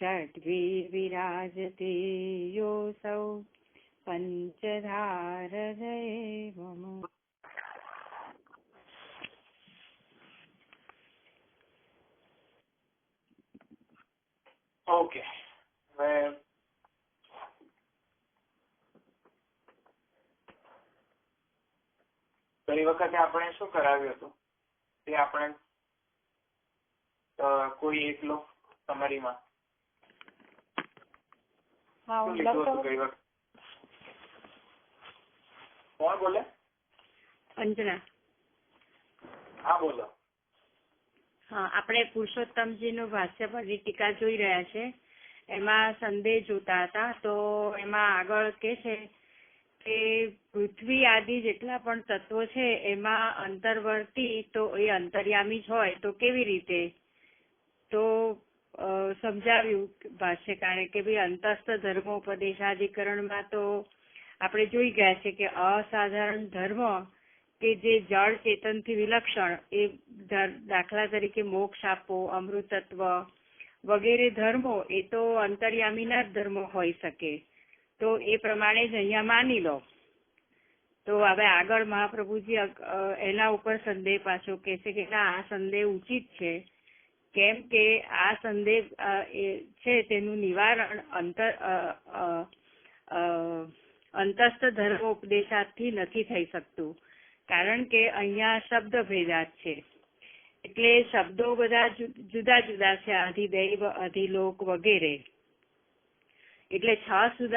षड्भिर्विराजते योऽसौ पञ्चधारधये मम। ઓકે, હવે ગઈ વખતે આપણે શું કરાવ્યું હતું તે આપણે કોઈ એકલો સમરીમાં શું લીધું હતું ગઈ વખતે? કોણ બોલે? અંજના. હા બોલો. હા, આપણે પુરુષોત્તમજીનું ભાષ્ય પરની ટીકા જોઈ રહ્યા છે. એમાં સંદેહ જોતા હતા. તો એમાં આગળ કે છે કે પૃથ્વી આદિ જેટલા પણ તત્વો છે એમાં અંતર્વર્તી તો એ અંતર્યામી જ હોય તો કેવી રીતે? તો સમજાવ્યું ભાષ્યકારે કે ભાઈ અંતસ્થ ધર્મોપદેશાધિકરણમાં તો આપણે જોઈ ગયા છે કે અસાધારણ ધર્મ કે જે જળ ચેતનથી વિલક્ષણ, એ દાખલા તરીકે મોક્ષ આપવો, અમૃતત્વ વગેરે ધર્મો એ તો અંતર્યામીના જ ધર્મો હોઈ શકે. તો એ પ્રમાણે જ અહીંયા માની લો. તો હવે આગળ મહાપ્રભુજી એના ઉપર સંદેહ પાછો કહે છે કે ના, આ સંદેહ ઉચિત છે. કેમ કે આ સંદેહ છે તેનું નિવારણ અંતસ્થ ધર્મોપદેશાથી નથી થઈ શકતું. કારણ કે અહીંયા શબ્દ ભેદાત છે. એટલે શબ્દો બધા જુદા જુદા છે, અધિદૈવ, અધિલોક વગેરે. એટલે 6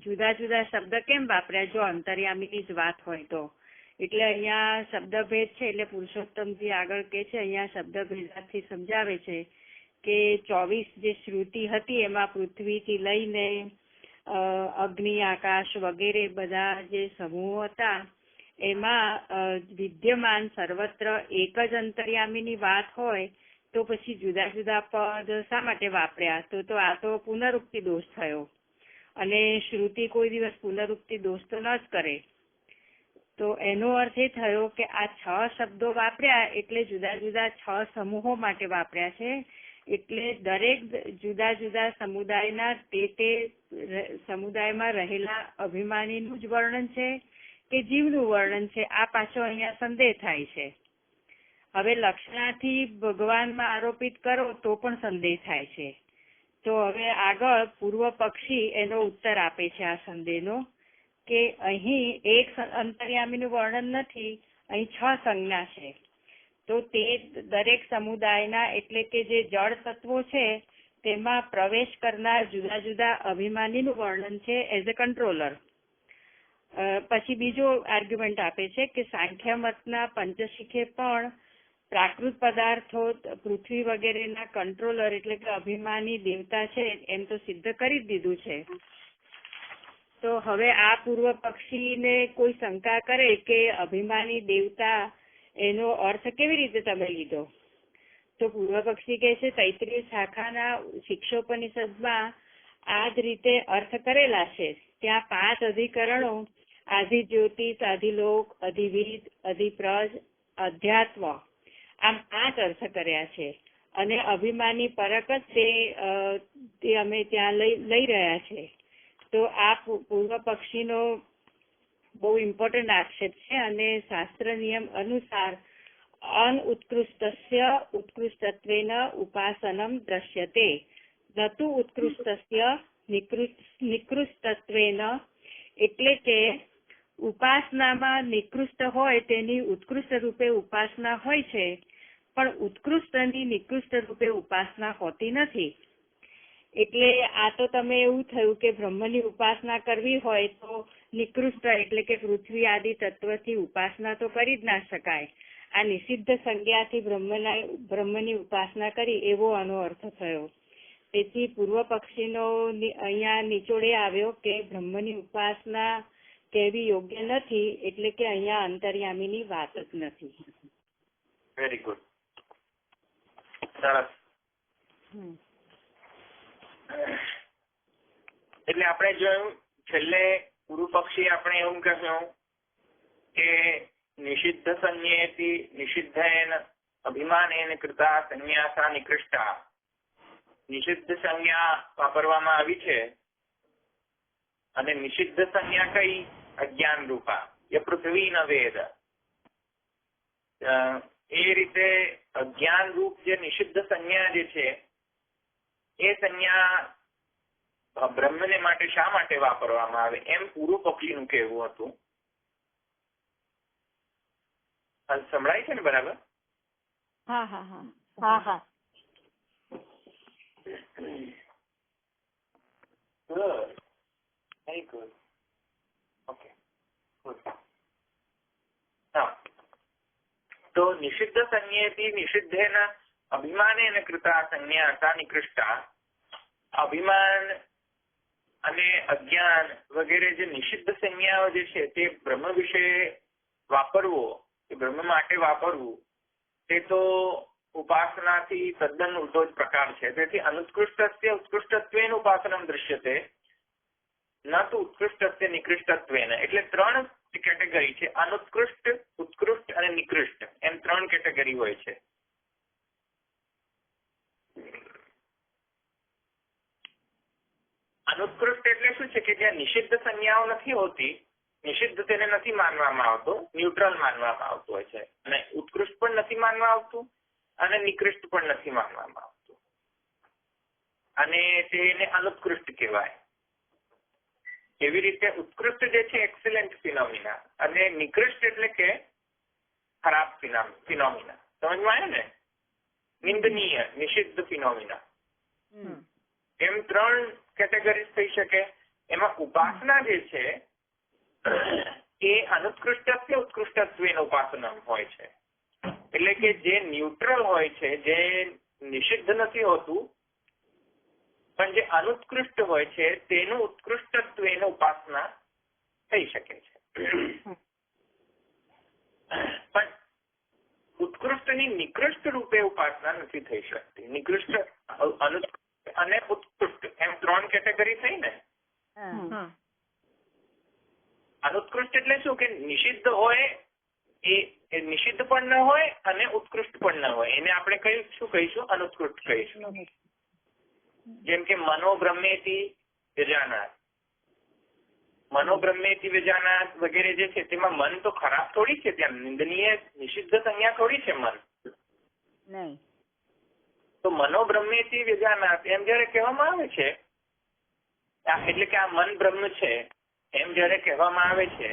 જુદા જુદા શબ્દ કેમ વાપર્યા જો અંતર્યામીની જ વાત હોય તો? એટલે અહીંયા શબ્દભેદ છે. એટલે પુરુષોત્તમજી આગળ કે છે અહીંયા શબ્દભેદાથી સમજાવે છે કે 24 જે શ્રુતિ હતી એમાં પૃથ્વીથી લઈને અગ્નિ, આકાશ વગેરે બધા જે સમૂહો હતા એમાં વિદ્યમાન સર્વત્ર એક જ અંતર્યામીની વાત હોય તો પછી જુદા જુદા પદ શા માટે વાપર્યા? તો આ તો પુનરુક્તિ દોષ થયો. અને શ્રુતિ કોઈ દિવસ પુનરુક્તિ દોષ તો ન જ કરે. તો એનો અર્થ એ થયો કે આ 6 શબ્દો વાપર્યા એટલે જુદા જુદા 6 સમૂહો માટે વાપર્યા છે. એટલે દરેક જુદા જુદા સમુદાયના તે સમુદાયમાં રહેલા અભિમાનીનું જ વર્ણન છે કે જીવનું વર્ણન છે, આ પાછો અહીંયા સંદેહ થાય છે. હવે લક્ષણાથી ભગવાનમાં આરોપિત કરો તો પણ સંદેહ થાય છે. તો હવે આગળ પૂર્વ પક્ષી એનો ઉત્તર આપે છે આ સંદેહનો કે અહીં એક અંતર્યામીનું વર્ણન નથી, અહીં 6 સંજ્ઞા છે. તો તે દરેક સમુદાયના એટલે કે જે જળ તત્વો છે તેમાં પ્રવેશ કરનાર જુદા જુદા અભિમાનીનું વર્ણન છે એઝ અ કંટ્રોલર. પછી બીજો આર્ગ્યુમેન્ટ આપે છે કે સાંખ્ય મતના પંચશીખે પણ પ્રાકૃત પદાર્થો પૃથ્વી વગેરેના કંટ્રોલર એટલે કે અભિમાની દેવતા છે એમ તો સિદ્ધ કરી જ દીધું છે. તો હવે આ પૂર્વ પક્ષીને કોઈ શંકા કરે કે અભિમાની દેવતા એનો અર્થ કેવી રીતે તમે લીધો? તો પૂર્વ પક્ષી કહે છે તૈત્રીય શાખાના શિક્ષોપનિષદમાં આ જ રીતે અર્થ કરેલા છે. ત્યાં 5 અધિકરણો આધિજ્યોતિષ, આધિલોક, અધિવિદ, અધિપ્રજ, અધ્યાત્મ આમ 5 અર્થ કર્યા છે. અને અભિમાની પરક જ તે અમે ત્યાં લઈ રહ્યા છે. તો આ પૂર્વ પક્ષીનો બહુ ઇમ્પોર્ટન્ટ આક્ષેપ છે. અને શાસ્ત્ર નિયમ અનુસાર અનઉત્કૃષ્ટસ્ય ઉત્કૃષ્ટત્વેન ઉપાસનમ દ્રશ્યતે નતુ ઉત્કૃષ્ટસ્ય નિકૃષ્ટત્વેન. એટલે કે ઉપાસનામાં નિકૃષ્ટ હોય તેની ઉત્કૃષ્ટ રૂપે ઉપાસના હોય છે, પણ ઉત્કૃષ્ટની નિકૃષ્ટ રૂપે ઉપાસના હોતી નથી. એટલે આ તો તમે એવું થયું કે બ્રહ્મની ઉપાસના કરવી હોય તો નિકૃષ્ટ એટલે કે પૃથ્વી આદિ તત્વથી ઉપાસના તો કરી જ ના શકાય. આ નિષિદ્ધ સંજ્ઞાથી બ્રહ્મની ઉપાસના કરી એવો આનો અર્થ થયો. તેથી પૂર્વ પક્ષીનો અહીંયા નિચોડે આવ્યો કે બ્રહ્મની ઉપાસના કહેવી યોગ્ય નથી, એટલે કે અહીંયા અંતર્યામીની વાત જ નથી. વેરી ગુડ, સરસ. એટલે આપણે જોયું છેલ્લે પૂર્વ પક્ષી આપણે એવું કહ્યું કે નિષિદ્ધ સંજ્ઞેતિ નિષિદ્ધેન અભિમાનેન કૃતા સંન્યાસા નિકૃષ્ટા. નિષિદ્ધ સંજ્ઞા વાપરવામાં આવી છે અને નિષિદ્ધ સંજ્ઞા કઈ? અજ્ઞાન રૂપા. એ પૃથ્વી ન વેદ. એ રીતે અજ્ઞાન રૂપ જે નિષિદ્ધ સંજ્ઞા જે છે એ સંજ્ઞા બ્રહ્મને માટે શા માટે વાપરવામાં આવે એમ પૂર્વ પક્ષીનું કહેવું હતું. સંભળાય છે ને બરાબર? હા હા હા હા હા. Good. Very good. Okay. Good. તો નિષિદ્ધ સંજ્ઞેથી નિષિદ્ધેન અભિમાનેન કૃતા સંજ્ઞા નિકૃષ્ટા. અભિમાન અને અજ્ઞાન વગેરે જે નિષિદ્ધ સંજ્ઞાઓ જે છે તે બ્રહ્મ વિશે વાપરવો, કે બ્રહ્મ માટે વાપરવું, તે તો ઉપાસનાથી તદ્દન ઉલટો જ પ્રકાર છે. તેથી અનુત્કૃષ્ટસ્ય ઉત્કૃષ્ટત્વેન ઉપાસનમ દૃશ્યતે, ન તો ઉત્કૃષ્ટસ્ય નિકૃષ્ટત્વેન. એટલે 3 કેટેગરી છે: અનુત્કૃષ્ટ, ઉત્કૃષ્ટ અને નિકૃષ્ટ. એમ 3 કેટેગરી હોય છે. અનુત્કૃષ્ટ એટલે શું છે? કે જ્યાં નિષિદ્ધ સંજ્ઞાઓ નથી હોતી, નિષિદ્ધ તેને નથી માનવામાં આવતો, ન્યુટ્રલ માનવામાં આવતું હોય છે. અને ઉત્કૃષ્ટ પણ નથી માનવામાં આવતું અને નિકૃષ્ટ પણ નથી માનવામાં આવતું, અને તેને અનુત્કૃષ્ટ કહેવાય. એવી રીતે ઉત્કૃષ્ટ જે છે એક્સેલન્ટ ફિનોમિના, અને નિકૃષ્ટ એટલે કે ખરાબ ફિનોમિના. સમજમાં આવ્યું ને? નિંદનીય, નિષિદ્ધ ફિનોમિના. એમ 3 કેટેગરી થઈ શકે. એમાં ઉપાસના જે છે એ અનુત્કૃષ્ટસ્ય ઉત્કૃષ્ટત્વેન ઉપાસના હોય છે. એટલે કે જે ન્યુટ્રલ હોય છે, જે નિષિદ્ધ નથી હોતું, પણ જે અનુત્કૃષ્ટ હોય છે તેનું ઉત્કૃષ્ટત્વેન ઉપાસના થઈ શકે છે. પણ ઉત્કૃષ્ટની નિકૃષ્ટ રૂપે ઉપાસના નથી થઈ શકતી. નિકૃષ્ટ, અનુત્કૃષ્ટ અને ઉત્કૃષ્ટ એમ 3 કેટેગરી થઈ ને. અનુત્કૃષ્ટ એટલે શું? કે નિષિદ્ધ હોય એ નિષિદ્ધ પણ ન હોય અને ઉત્કૃષ્ટ પણ ન હોય. એને આપણે શું કહીશું? અનુત્કૃષ્ટ કહીશું. જેમ કે મનોબ્રહ્મેતિ વ્યજાનાત, મનોબ્રહ્મેતિ વ્યજાનાત વગેરે જે છે તેમાં મન તો ખરાબ થોડી છે, ત્યાં નિંદનીય નિષિદ્ધ સંજ્ઞા થોડી છે મન. નહીં. તો મનોબ્રહ્મેતિ વ્યજાનાત એમ જયારે કહેવામાં આવે છે, એટલે કે આ મન બ્રહ્મ છે એમ જયારે કહેવામાં આવે છે,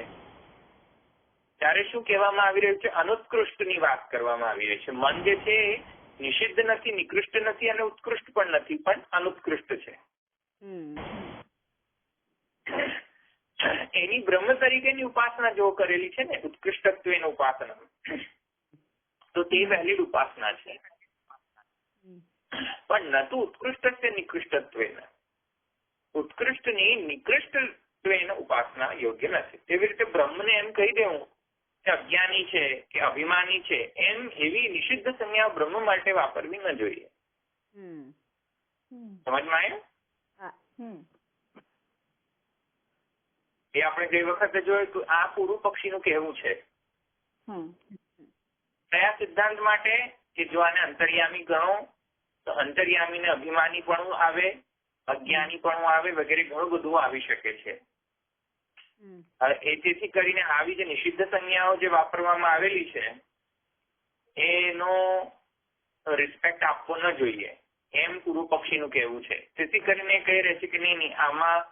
ત્યારે શું કહેવામાં આવી રહ્યું છે? અનુત્કૃષ્ટની વાત કરવામાં આવી રહી છે. મન જે છે એ નિષિદ્ધ નથી, નિકૃષ્ટ નથી અને ઉત્કૃષ્ટ પણ નથી, પણ અનુત્કૃષ્ટ છે. એની બ્રહ્મ તરીકેની ઉપાસના જો કરેલી છે ને, ઉત્કૃષ્ટત્વેની ઉપાસના, તો તે વહેલી ઉપાસના છે. પણ ન તો ઉત્કૃષ્ટ નિકૃષ્ટત્વેન, ઉત્કૃષ્ટની નિકૃષ્ટત્વેન ઉપાસના યોગ્ય નથી. તેવી રીતે બ્રહ્મને એમ કહી દેવું કે અજ્ઞાની છે કે અભિમાની છે, એમ એવી નિષિદ્ધ સંજ્ઞા બ્રહ્મ માટે વાપરવી ન જોઈએ. સમજમાં આવ્યું? એ આપણે ગઈ વખતે જોયું તો આ પૂર્વ પક્ષીનું કહેવું છે. કયા સિદ્ધાંત માટે? કે જો આને અંતર્યામી ગણો તો અંતર્યામીને અભિમાની પણ આવે, અજ્ઞાની પણ આવે વગેરે ઘણું બધું આવી શકે છે. તેથી કરીને આવી જે નિષિદ્ધ સંજ્ઞાઓ જે વાપરવામાં આવેલી છે એનો રિસ્પેક્ટ આપવો ન જોઈએ એમ પૂર્વ પક્ષીનું કહેવું છે. તેથી કરીને કહી રહે છે કે નહીં, આમાં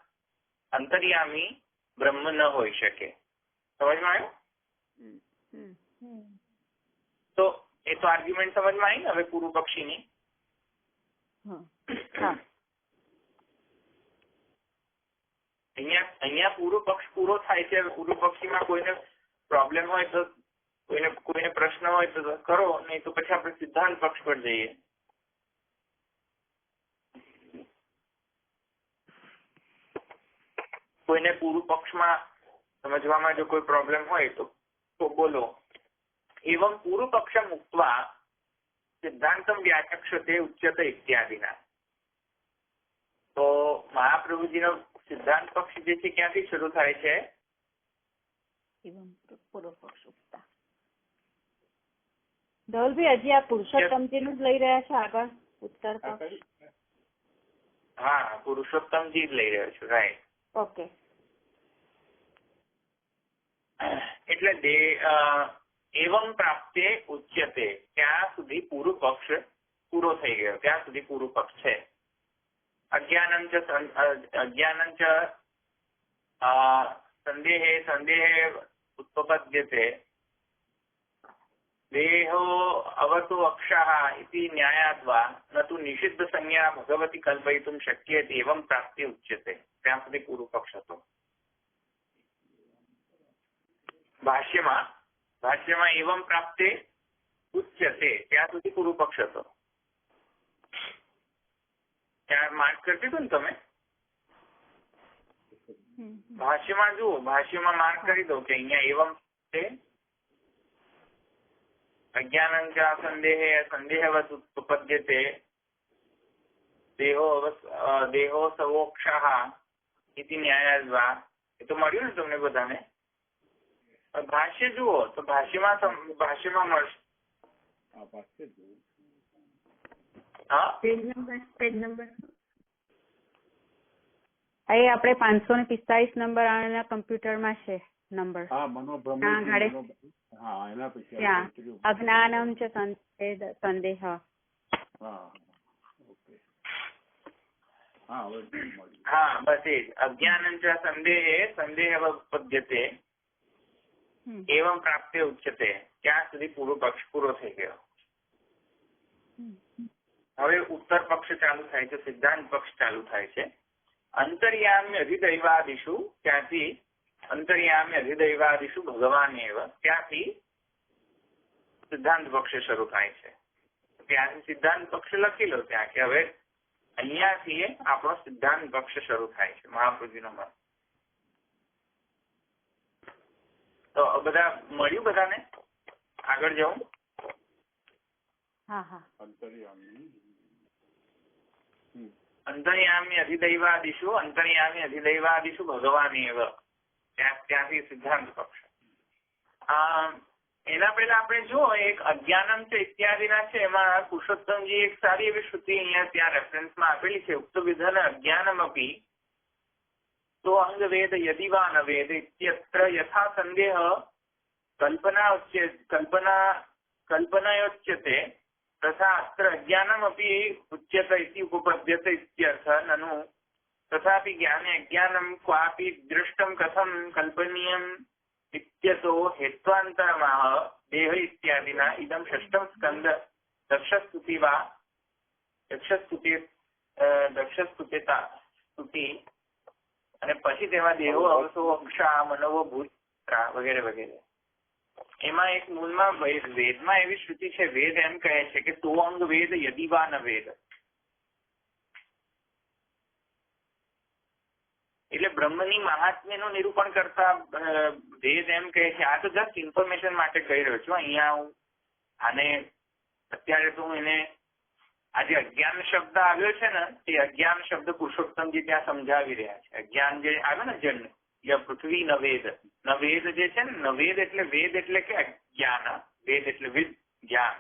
અંતર્યામી બ્રહ્મ ન હોઈ શકે. સમજમાં આવ્યું? તો એ તો આર્ગ્યુમેન્ટ સમજમાં આવી ને હવે પૂર્વ પક્ષીની. અહીંયા પૂર્વ પક્ષ પૂરો થાય છે. પૂર્વ પક્ષીમાં કોઈને પ્રોબ્લેમ હોય તો, કોઈને પ્રશ્ન હોય તો કરો, નહીં તો પછી આપણે સિદ્ધાંત પક્ષ પર જઈએ. કોઈને પૂર્વ પક્ષમાં સમજવામાં જો કોઈ પ્રોબ્લેમ હોય તો બોલો. એવમ પૂર્વ પક્ષમ ઉક્ત્વા સિદ્ધાંતમ વ્યાચક્ષતે ઉચ્યતે ઇત્યાદિના. તો મહાપ્રભુજીનો સિદ્ધાંત પક્ષ જે છે ક્યાંથી શરૂ થાય છે? ધવલભાઈ હજી આ પુરુષોત્તમજી નું જ લઈ રહ્યા છે આગળ ઉત્તર પક્ષ. હા, પુરુષોત્તમજી જ લઈ રહ્યો છું. રાઈટ. ઓકે. એટલે એવમ પ્રાપ્તે ઉચ્યતે, ત્યાં સુધી પૂર્વ પક્ષ પૂરો થઈ ગયો, ત્યાં સુધી પૂર્વ પક્ષ છે. અજ્ઞાનં ચ સંદેહે ઉત્પદ્યતે દેહો અવતો અક્ષાઃ ઇતિ ન્યાયાદ્વા ન તુ નિષિદ્ધ સંજ્ઞા ભગવતી કલ્પયિતુમ શક્યતે એવમ પ્રાપ્તિ ઉચ્યતે. ત્યાં સુધી પૂર્વ પક્ષ હતો. ભાષ્યમાં એવમ પ્રાપ્તે ઉચ્યતે ત્યાં સુધી પૂર્વ પક્ષ હતો. ત્યાં માર્ક કરતી હતું ને તમે? ભાષ્યમાં જુઓ, ભાષ્યમાં માર્ક કરી દો કે અહીંયા એવમ છે. અજ્ઞાનં ચ સંદેહવત ઉત્પદ્યતે દેહો સવોક્ષાઃ ઇતિ ન્યાયાદ્વા. એ તો મળ્યું ને તમને બધાને? ભાષ્ય જુઓ તો ભાષ્યમાં મળશે. હા, પેજ નંબર અહીં આપણે 545 નંબર આના કમ્પ્યુટરમાં છે નંબર. અજ્ઞાનમ ચ સંદેહ. હા, બસ એ જ. અજ્ઞાનં ચ સંદેહ ઉત્પદ્યતે એવમ પ્રાપ્તે ઉચ્યતે. ત્યાં સુધી પૂર્વ પક્ષ પૂરો થઈ ગયો. હવે ઉત્તર પક્ષ ચાલુ થાય છે, સિદ્ધાંત પક્ષ ચાલુ થાય છે. અંતર્યામી અધિદૈવાદિષુ, ત્યાંથી અંતર્યામી અધિદૈવાદિષુ ભગવાન એવ, ત્યાંથી સિદ્ધાંત પક્ષ શરૂ થાય છે. ત્યાંથી સિદ્ધાંત પક્ષ લખી લો ત્યાં કે હવે અહીંયાથી આપણો સિદ્ધાંત પક્ષ શરૂ થાય છે, મહાપ્રભુનો મત. તો બધા મળ્યું બધાને? આગળ જાઉં? અંતર્યામી અધિદૈવાદિષુ ભગવાન એવ, ત્યાંથી સિદ્ધાંત પક્ષ. એના પહેલા આપણે જો એક અજ્ઞાનમ છે ઇત્યાદિના છે, એમાં પુરુષોત્તમજી એક સારી એવી શ્રુતિ અહીંયા ત્યાં રેફરન્સમાં આપેલી છે. ઉક્ત વિધાન અજ્ઞાનમ અપી તો અંગ વેદ યદિ વા ન વેદ ઇત્યત્ર યથા સંદેહ કલ્પનાયોચ્યતે તથા અત્ર અજ્ઞાનમ અપી ઉચ્યતે ઇતિ ઉપપદ્યતે ઇત્યર્થ. નनु તથાપि જ્ઞાને અજ્ઞાનમ ક્વાપि દૃષ્ટમ કથમ કલ્પનીયમ ઇત્યતો હેત્વાંતરમાહ દેહ ઇત્યાદિના ઇદમ ષષ્ઠમ સ્કંદ દક્ષસ્તુતિ અને પછી તેમાં દેહો અવસો અક્ષા મનવો ભૂત વગેરે વગેરે. એમાં એક મૂળમાં વેદમાં એવી શ્રુતિ છે, વેદ એમ કહે છે કે તો અંગ વેદ યદિ વા ન વેદ. એટલે બ્રહ્મની મહાત્મ્યનું નિરૂપણ કરતા વેદ એમ કહે છે. આ તો જસ્ટ ઇન્ફોર્મેશન માટે કહી રહ્યો છું. અહીંયા હું આને અત્યારે તો હું એને આ જે અજ્ઞાન શબ્દ આવ્યો છે ને, તે અજ્ઞાન શબ્દ પુરુષોત્તમજી ત્યાં સમજાવી રહ્યા છે. અજ્ઞાન જે આવ્યો ને, જન્મ પૃથ્વી નવેદ, નવેદ જે છે ને, નવેદ એટલે વેદ એટલે કે અજ્ઞાન, વેદ એટલે વિદ જ્ઞાન.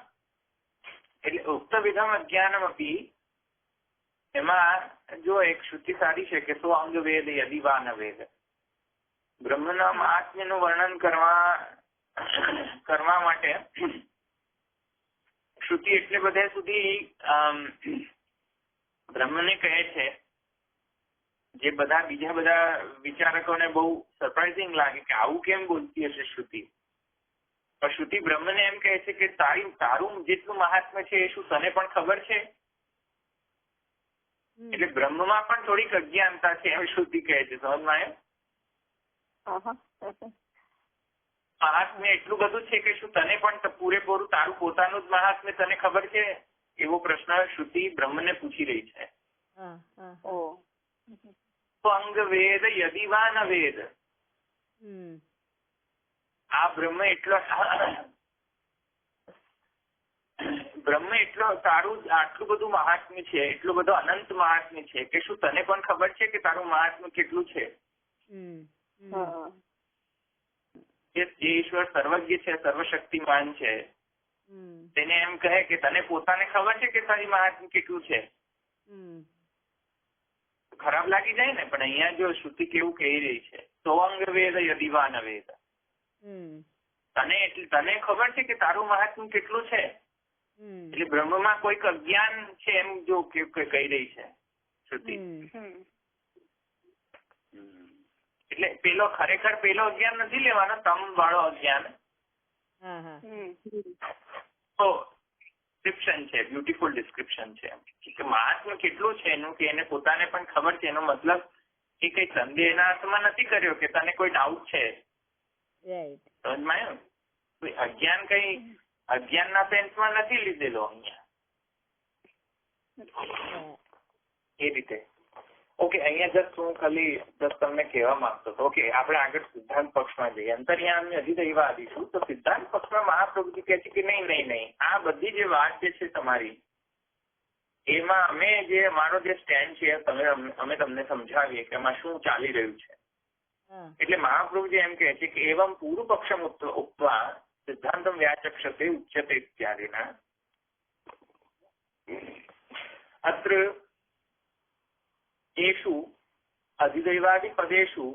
એટલે ઉક્ત વિધમ અજ્ઞાનમ અપી, એમાં જો એક શ્રુતિ સારી છે કે સો અંગ વેદ યદિ વા ન વેદ. બ્રહ્મના મહાત્મ્યનું વર્ણન કરવા માટે શ્રુતિ એટલે બધે સુધી બ્રહ્મને કહે છે, જે બીજા બધા વિચારકોને બહુ સરપ્રાઇઝિંગ લાગે કે આવું કેમ બોલતી હશે શ્રુતિ. પણ શ્રુતિ બ્રહ્મને એમ કહે છે કે તારું જેટલું મહાત્મ્ય છે એ શું તને પણ ખબર છે? એટલે બ્રહ્મમાં પણ થોડીક અજ્ઞાનતા છે એમ શ્રુતિ કહે છે. સમજમાં આવ્યું? મહાત્મ્ય એટલું બધું છે કે શું તને પણ પૂરેપૂરું તારું પોતાનું જ મહાત્મ્ય તને ખબર છે? એવો પ્રશ્ન શ્રુતિ બ્રહ્મને પૂછી રહી છે. અંગ વેદ યદિ વા ન વેદ. આ બ્રહ્મ એટલો તારું આટલું બધું મહાત્મ્ય છે, એટલું બધું અનંત મહાત્મ્ય છે કે શું તને પણ ખબર છે કે તારું મહાત્મ્ય કેટલું છે? જે ઈશ્વર સર્વજ્ઞ છે, સર્વશક્તિમાન છે, તેને એમ કહે કે તને પોતાને ખબર છે કે તારી મહાત્મ્ય કેટલું છે? ખરાબ લાગી જાય ને, પણ અહીંયા જો શ્રુતિ કેવું કહી રહી છે, સોઅંગ વેદ યદિવાન વેદ, તને ખબર છે કે તારું મહાત્મ્ય કેટલું છે, એટલે બ્રહ્મમાં કોઈક અજ્ઞાન છે એમ જો કહી રહી છે શ્રુતિ. એટલે ખરેખર પેલો અજ્ઞાન નથી લેવાનો, તમ વાળો અજ્ઞાન. તો ડિસ્ક્રિપ્શન છે, બ્યુટીફુલ ડિસ્ક્રિપ્શન છે કે મહાત્મ્ય કેટલું છે એનું, કે એને પોતાને પણ ખબર છે. એનો મતલબ એ કઈ સંદેહ એના અર્થમાં નથી કર્યો કે તને કોઈ ડાઉટ છે, સમજમાં આવ્યું? અજ્ઞાન કઈ અજ્ઞાનના સેન્સમાં નથી લીધેલો અહીંયા, એ રીતે. ઓકે, અહીંયા જસ્ટ હું ખાલી તમને કહેવા માંગતો હતો. ઓકે, આપણે આગળ સિદ્ધાંત પક્ષમાં જઈએ. અંતર્યામી અધિદૈવ આદિશું. તો સિદ્ધાંત પક્ષમાં મહાપ્રભુજી કહે છે કે નહીં, આ બધી જે વાત જે છે તમારી, એમાં અમારો જે સ્ટેન્ડ છે અમે તમને સમજાવીએ કે એમાં શું ચાલી રહ્યું છે. એટલે મહાપ્રભુજી એમ કહે છે કે એવમ પૂર્વ પક્ષમ ઉક્ત્વા સિદ્ધાંતમ વ્યાચક્ષતે ઉચ્યતે ઇત્યાદિના અત્ર એષુ અધિદૈવાદિ પદેષુ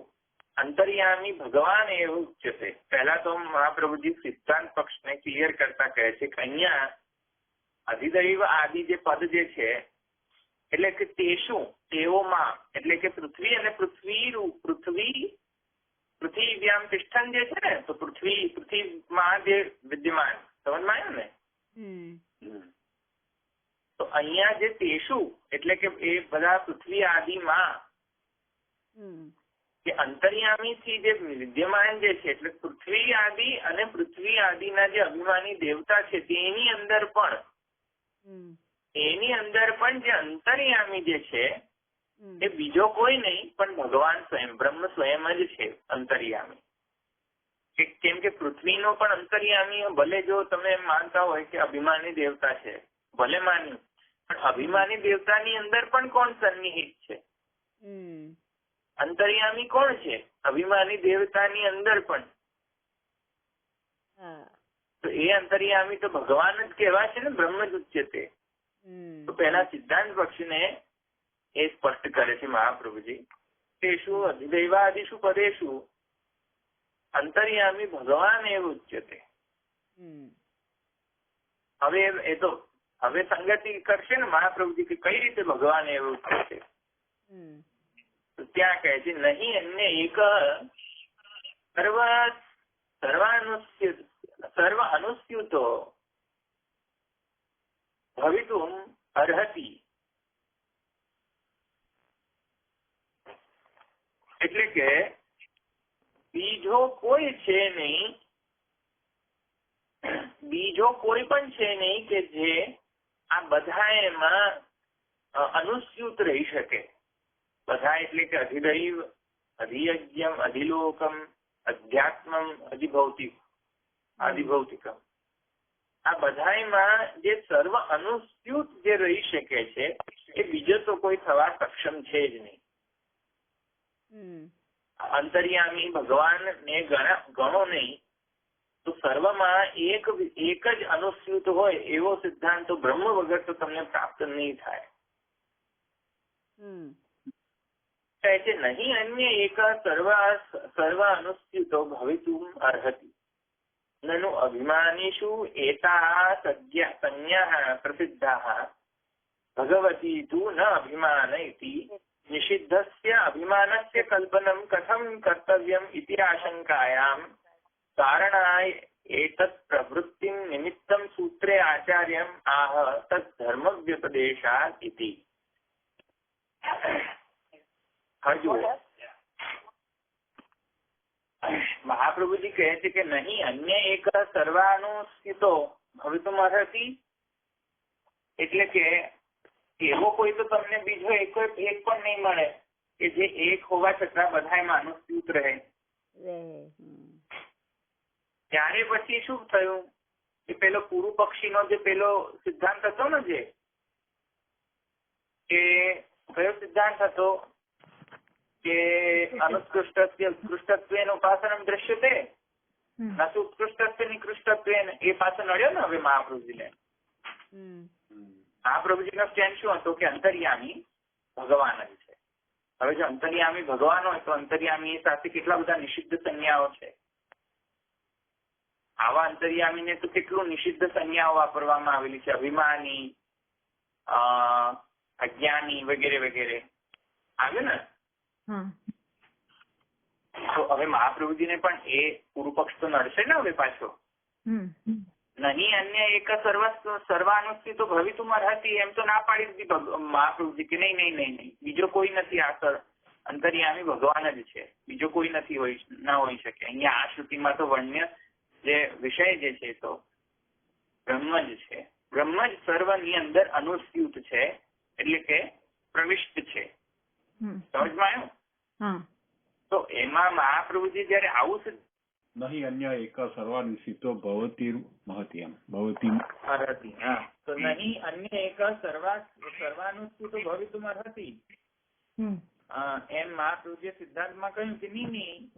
અંતર્યામી ભગવાન એવ ઉચ્યતે. પહેલા તો મહાપ્રભુજી સિદ્ધાંત પક્ષને ક્લિયર કરતા કહે છે કે અહીંયા અધિદૈવ આદિ જે પદ જે છે, એટલે કે તેઓમાં, એટલે કે પૃથ્વી અને પૃથ્વીવ્યામ તિષ્ઠન જે છે ને, તો પૃથ્વીમાં જે વિદ્યમાન, સમજમાં આવ્યું ને? તો અહીંયા જે તેષુ એટલે કે એ બધા પૃથ્વી આદિમાં કે અંતર્યામી થી જે વિદ્યમાન જે છે, એટલે પૃથ્વી આદિ અને પૃથ્વી આદિના જે અભિમાની દેવતા છે તેની અંદર પણ જે અંતર્યામી જે છે એ બીજો કોઈ નહીં પણ ભગવાન સ્વયં, બ્રહ્મ સ્વયં જ છે અંતર્યામી. કેમ કે પૃથ્વીનો પણ અંતર્યામી, ભલે જો તમે માનતા હોય કે અભિમાની દેવતા છે, ભલે માન્યું, પણ અભિમાની દેવતાની અંદર પણ કોણ સન્નિહિત છે? અંતર્યામી કોણ છે? અભિમાની દેવતાની અંદર પણ. તો એ અંતર્યામી તો ભગવાન જ કહેવાય છે ને, બ્રહ્મ જ ઉચ્યતે. તો પહેલા સિદ્ધાંત પક્ષને એ સ્પષ્ટ કરે છે મહાપ્રભુજી, તેષુ અધિદૈવાદિષુ પદેષુ અંતર્યામી ભગવાન એવ ઉચ્યતે. હવે સંગતિ કરશે ને મહાપ્રભુજી કે કઈ રીતે ભગવાન એવું ઉચ્ચતે. તો ત્યાં કહે છે નહીં અન્ય એક સર્વ અનુસ્યુતો ભવિતુમ અર્હતિ. એટલે કે બીજો કોઈ છે નહીં, બીજો કોઈ પણ છે નહીં કે જે આ બધા એમાં અનુસ્યુત રહી શકે. બધા એટલે કે અધિદૈવ, અધિયજ્ઞમ, અધિલોકમ, અધ્યાત્મમ, આદિભૌતિકમ, આ બધામાં જે સર્વ અનુસ્યુત જે રહી શકે છે એ બીજો તો કોઈ થવા સક્ષમ છે જ નહીં. અંતર્યામી ભગવાન ને ગણો નહીં તો સર્વમાં એક જ અનુસ્યુત હોય એવો સિદ્ધાંત તો બ્રહ્મ વગર તો તમને પ્રાપ્ત નહીં થાય. કહે છે નહીં અન્ય એક સર્વ અનુસ્યુતો ભવિતુમ અર્હતિ. નનુ અભિમાનીષુ એતા સંજ્ઞાઃ પ્રસિદ્ધાઃ ભગવતી તુ ન અભિમાન ઇતિ નિષિદ્ધસ્ય અભિમાનસ્ય કલ્પનમ કથમ કર્તવ્યમ ઇતિ આશંકાયામ કારણાય એતत् પ્રવૃત્તિમ નિમિત્તમ સૂત્રે આચાર્યમ આહ તદ્ ધર્મવ્યપદેશાત ઇતિ. હજુ મહાપ્રભુજી કહે છે કે નહીં અન્ય એક સર્વાનુસ્યુતો ભવિતુમ અર્હતિ. એટલે કે એવો કોઈ તો તમને બીજો એક પણ નહીં મળે કે જે એક હોવા છતાં બધામાં અનુસ્યુત રહે. ત્યારે પછી શું થયું કે પેલો પૂર્વ પક્ષીનો જે પેલો સિદ્ધાંત હતો ને, જે કે કયો સિદ્ધાંત હતો કે અનુત્કૃષ્ટસ્ય ઉત્કૃષ્ટત્વેન ઉપાસનમ દ્રશ્યતે નતુ ઉત્કૃષ્ટસ્ય નિકૃષ્ટત્વેન, એ પાછો નડ્યો ને હવે મહાપ્રભુજીને. મહાપ્રભુજીનો સ્ટેન્ડ શું હતો કે અંતર્યામી ભગવાન જ છે. હવે જો અંતર્યામી ભગવાન હોય તો અંતર્યામી સાથે કેટલા બધા નિષિદ્ધ સંજ્ઞાઓ છે. આવા અંતર્યામીને તો કેટલું નિષિદ્ધ સંજ્ઞાઓ વાપરવામાં આવેલી છે. અભિમાની, અજ્ઞાની વગેરે વગેરે આવ્યું ને. તો હવે મહાપ્રભુજીને પણ એ પૂર્વ પક્ષ તો નડશે ને હવે પાછો. નહીં અન્ય એક સર્વાનુષ્ઠિતો ભવિતુમ અર્હતિ એમ તો ના પાડી દીધી મહાપ્રભુજી કે નહીં બીજો કોઈ નથી. આ અંતર્યામી ભગવાન જ છે, બીજો કોઈ નથી ના હોઈ શકે. અહીંયા આ શ્રુતિમાં તો વર્ણ્ય જે વિષય જે છે તો બ્રહ્મ જ છે. બ્રહ્મ જ સર્વની અંદર અનુસ્યુત છે, એટલે કે પ્રવિષ્ટ છે. સમજમાં આવ્યું? તો એમાં મહાપ્રભુજી જયારે આવું નહીં અન્ય એક સર્વાનુષ્ઠિતો ભવતી મહતી એમ ભવતી અર્હતિ. તો નહીં અન્ય એક સર્વાનુષ્ઠિતો ભવિતુમ અર્હતિ એમ મહાપ્રભુજીએ સિદ્ધાંતમાં કહ્યું કે નહીં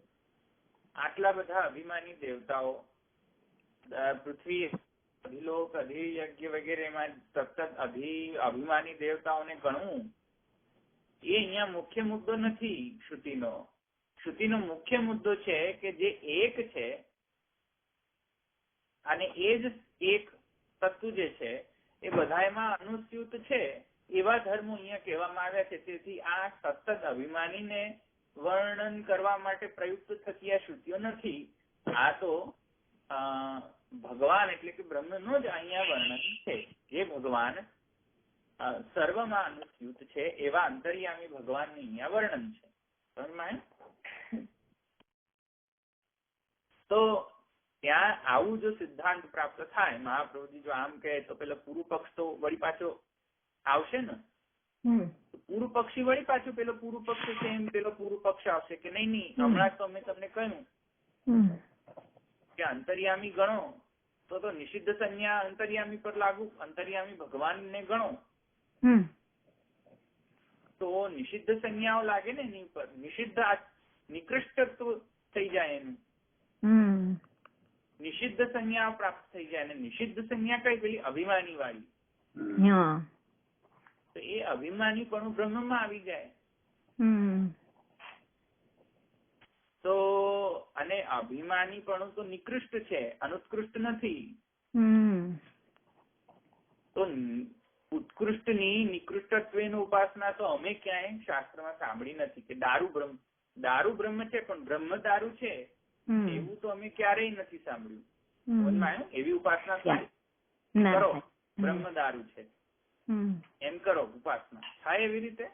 આટલા બધા અભિમાની દેવતાઓ પૃથ્વી અધિલોક અધિયજ્ઞ વગેરેમાં સતત અભિમાની દેવતાઓને ગણવું એ અહીંયા મુખ્ય મુદ્દો નથી શ્રુતિનો. શ્રુતિનો મુખ્ય મુદ્દો છે કે જે એક છે અને એ જ એક તત્વ જે છે એ બધામાં અનુસ્યુત છે એવા ધર્મો અહીંયા કહેવામાં આવ્યા છે. તેથી આ સતત અભિમાનીને વર્ણન કરવા માટે પ્રયુક્ત થતી આ શ્રુતિઓ નથી. આ તો ભગવાન એટલે કે બ્રહ્મનો જ અહીંયા વર્ણન છે. જે ભગવાન સર્વમાં અનુસ્યુત છે એવા અંતર્યામી ભગવાનનું અહીંયા વર્ણન છે. સમજમાં? તો ત્યાં આવું જો સિદ્ધાંત પ્રાપ્ત થાય, મહાપ્રભુજી જો આમ કહે તો પેલો પૂર્વ પક્ષ તો વળી પાછો આવશે ને. પૂર્વ પક્ષી વળી પાછું પેલો પૂર્વ પક્ષ છે એમ પેલો પૂર્વ પક્ષ આવશે કે નહીં હમણાં તો અમે તમને કહ્યું કે અંતર્યામી ગણો તો નિષિદ્ધ સંજ્ઞા અંતર્યામી પર લાગુ. અંતર્યામી ભગવાનને ગણો તો નિષિદ્ધ સંજ્ઞાઓ લાગે ને એની ઉપર. નિષિદ્ધ નિકૃષ્ટત્વ થઈ જાય એનું. નિષિદ્ધ સંજ્ઞાઓ પ્રાપ્ત થઈ જાય. અને નિષિદ્ધ સંજ્ઞા કઈ પેલી અભિમાની વાળી. તો એ અભિમાની પણ બ્રહ્મમાં આવી જાય. તો અને અભિમાની પણ તો નિકૃષ્ટ છે, અનુત્કૃષ્ટ નથી. તો ઉત્કૃષ્ટની નિકૃષ્ટત્વની ઉપાસના તો અમે ક્યાંય શાસ્ત્રમાં સાંભળી નથી કે દારૂ બ્રહ્મ છે પણ બ્રહ્મ દારૂ છે એવું તો અમે ક્યારેય નથી સાંભળ્યું. એવી ઉપાસના કરો બ્રહ્મ દારૂ છે એમ કરો ઉપાસના થાય એવી રીતે?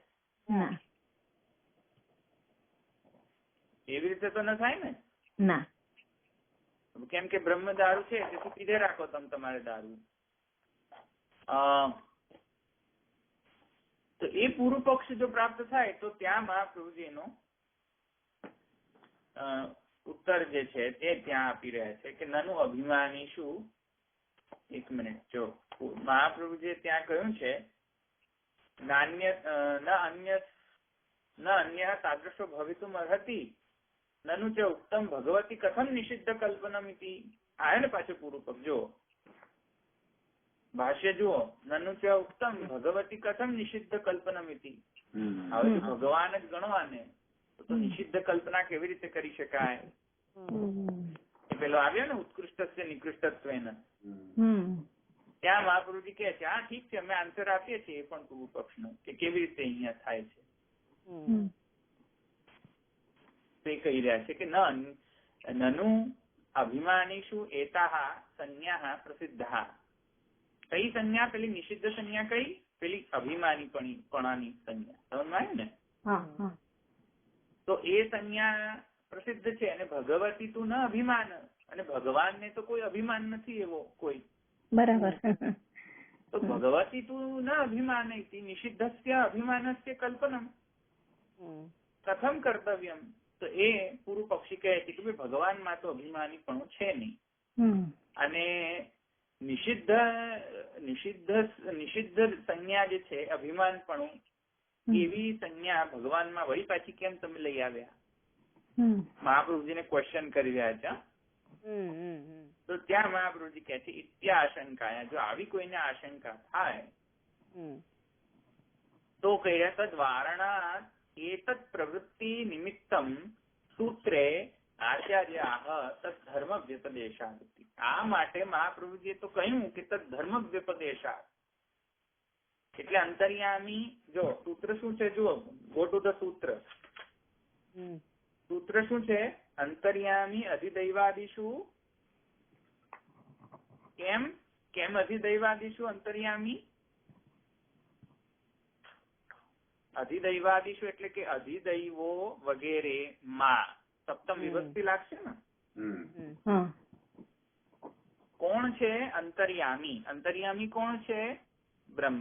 એવી રીતે તો ન થાય ને. ના, કેમ કે બ્રહ્મ દારૂ છે તેથી પીધે રાખો તમે તમારે દારૂ. તો એ પૂર્વ પક્ષ જો પ્રાપ્ત થાય તો ત્યાં મહાપ્રભુજીનો ઉત્તર જે છે તે ત્યાં આપી રહ્યા છે કે નનું અભિમાની શું. એક મિનિટ જો મહાપ્રભુજીએ ત્યાં કહ્યું છે ન અન્ય તાદૃશો ભવિતુમ અર્હતિ નનું ચ ઉત્તમ ભગવતી કથમ નિષિદ્ધ કલ્પનમિતિ. આવે ને પાછું પૂર્વ પક્ષ જો ભાષ્ય જુઓ. નનું ચ ઉત્તમ ભગવતી કથમ નિષિદ્ધ કલ્પનમિતિ. હવે ભગવાન જ ગણવાને તો નિષિદ્ધ કલ્પના કેવી રીતે કરી શકાય? પેલો આવ્યો ને ઉત્કૃષ્ટ નિકૃષ્ટત્વ. ત્યાં મહાપ્રભુજી કહે છે હા ઠીક છે અમે આન્સર આપીએ છીએ એ પણ પૂર્વ પક્ષનો કે કેવી રીતે અહીંયા થાય છે. તે કહી રહ્યા છે કે નનું અભિમાનીષુ એતાહ સંજ્ઞા પ્રસિદ્ધા. કઈ સંજ્ઞા? પેલી નિષિદ્ધ સંજ્ઞા કઈ? પેલી અભિમાનીપણાની સંજ્ઞા. સમજમાં ને? તો એ સંજ્ઞા પ્રસિદ્ધ છે અને ભગવતી તું ન અભિમાન. અને ભગવાનને તો કોઈ અભિમાન નથી એવો કોઈ. બરાબર. તો ભગવતી તું ન અભિમાન નિષિદ્ધસ્ય અભિમાનસ્ય કલ્પનમ કથમ કર્તવ્યમ. તો એ પૂર્વ પક્ષી કહે છે કે ભગવાનમાં તો અભિમાની પણ છે નહીં. અને નિષિદ્ધ સંજ્ઞા જે છે અભિમાન પણ એવી સંજ્ઞા ભગવાનમાં વળી પાછી કેમ તમે લઈ આવ્યા? મહાપ્રભુજીને ક્વેશ્ચન કરી રહ્યા છે. તો ત્યાં મહાપ્રભુજી કહે છે ઇત્યાશંકા. જો આવી કોઈને આશંકા થાય તો કહી રહ્યા તદ્વારણા एतत् प्रवृत्ति निमित्तं सूत्रे આચાર્યાહ તદ ધર્મ વ્યપદેશાત. આ માટે મહાપ્રભુજીએ તો કહ્યું કે તદ ધર્મ વ્યપદેશાત, એટલે અંતર્યામી. જો સૂત્ર શું છે, જુઓ, ગો ટુ ધ સૂત્ર. સૂત્ર શું છે? અંતર્યામી અધિદૈવાદિષુ. કેમ અધિદૈવાદિષુ અંતર્યામી? અધિદૈવાદિષુ એટલે કે અધિદૈવો વગેરે માં સપ્તમ વિભક્તિ લાગશે ને. કોણ છે અંતર્યામી? અંતર્યામી કોણ છે? બ્રહ્મ.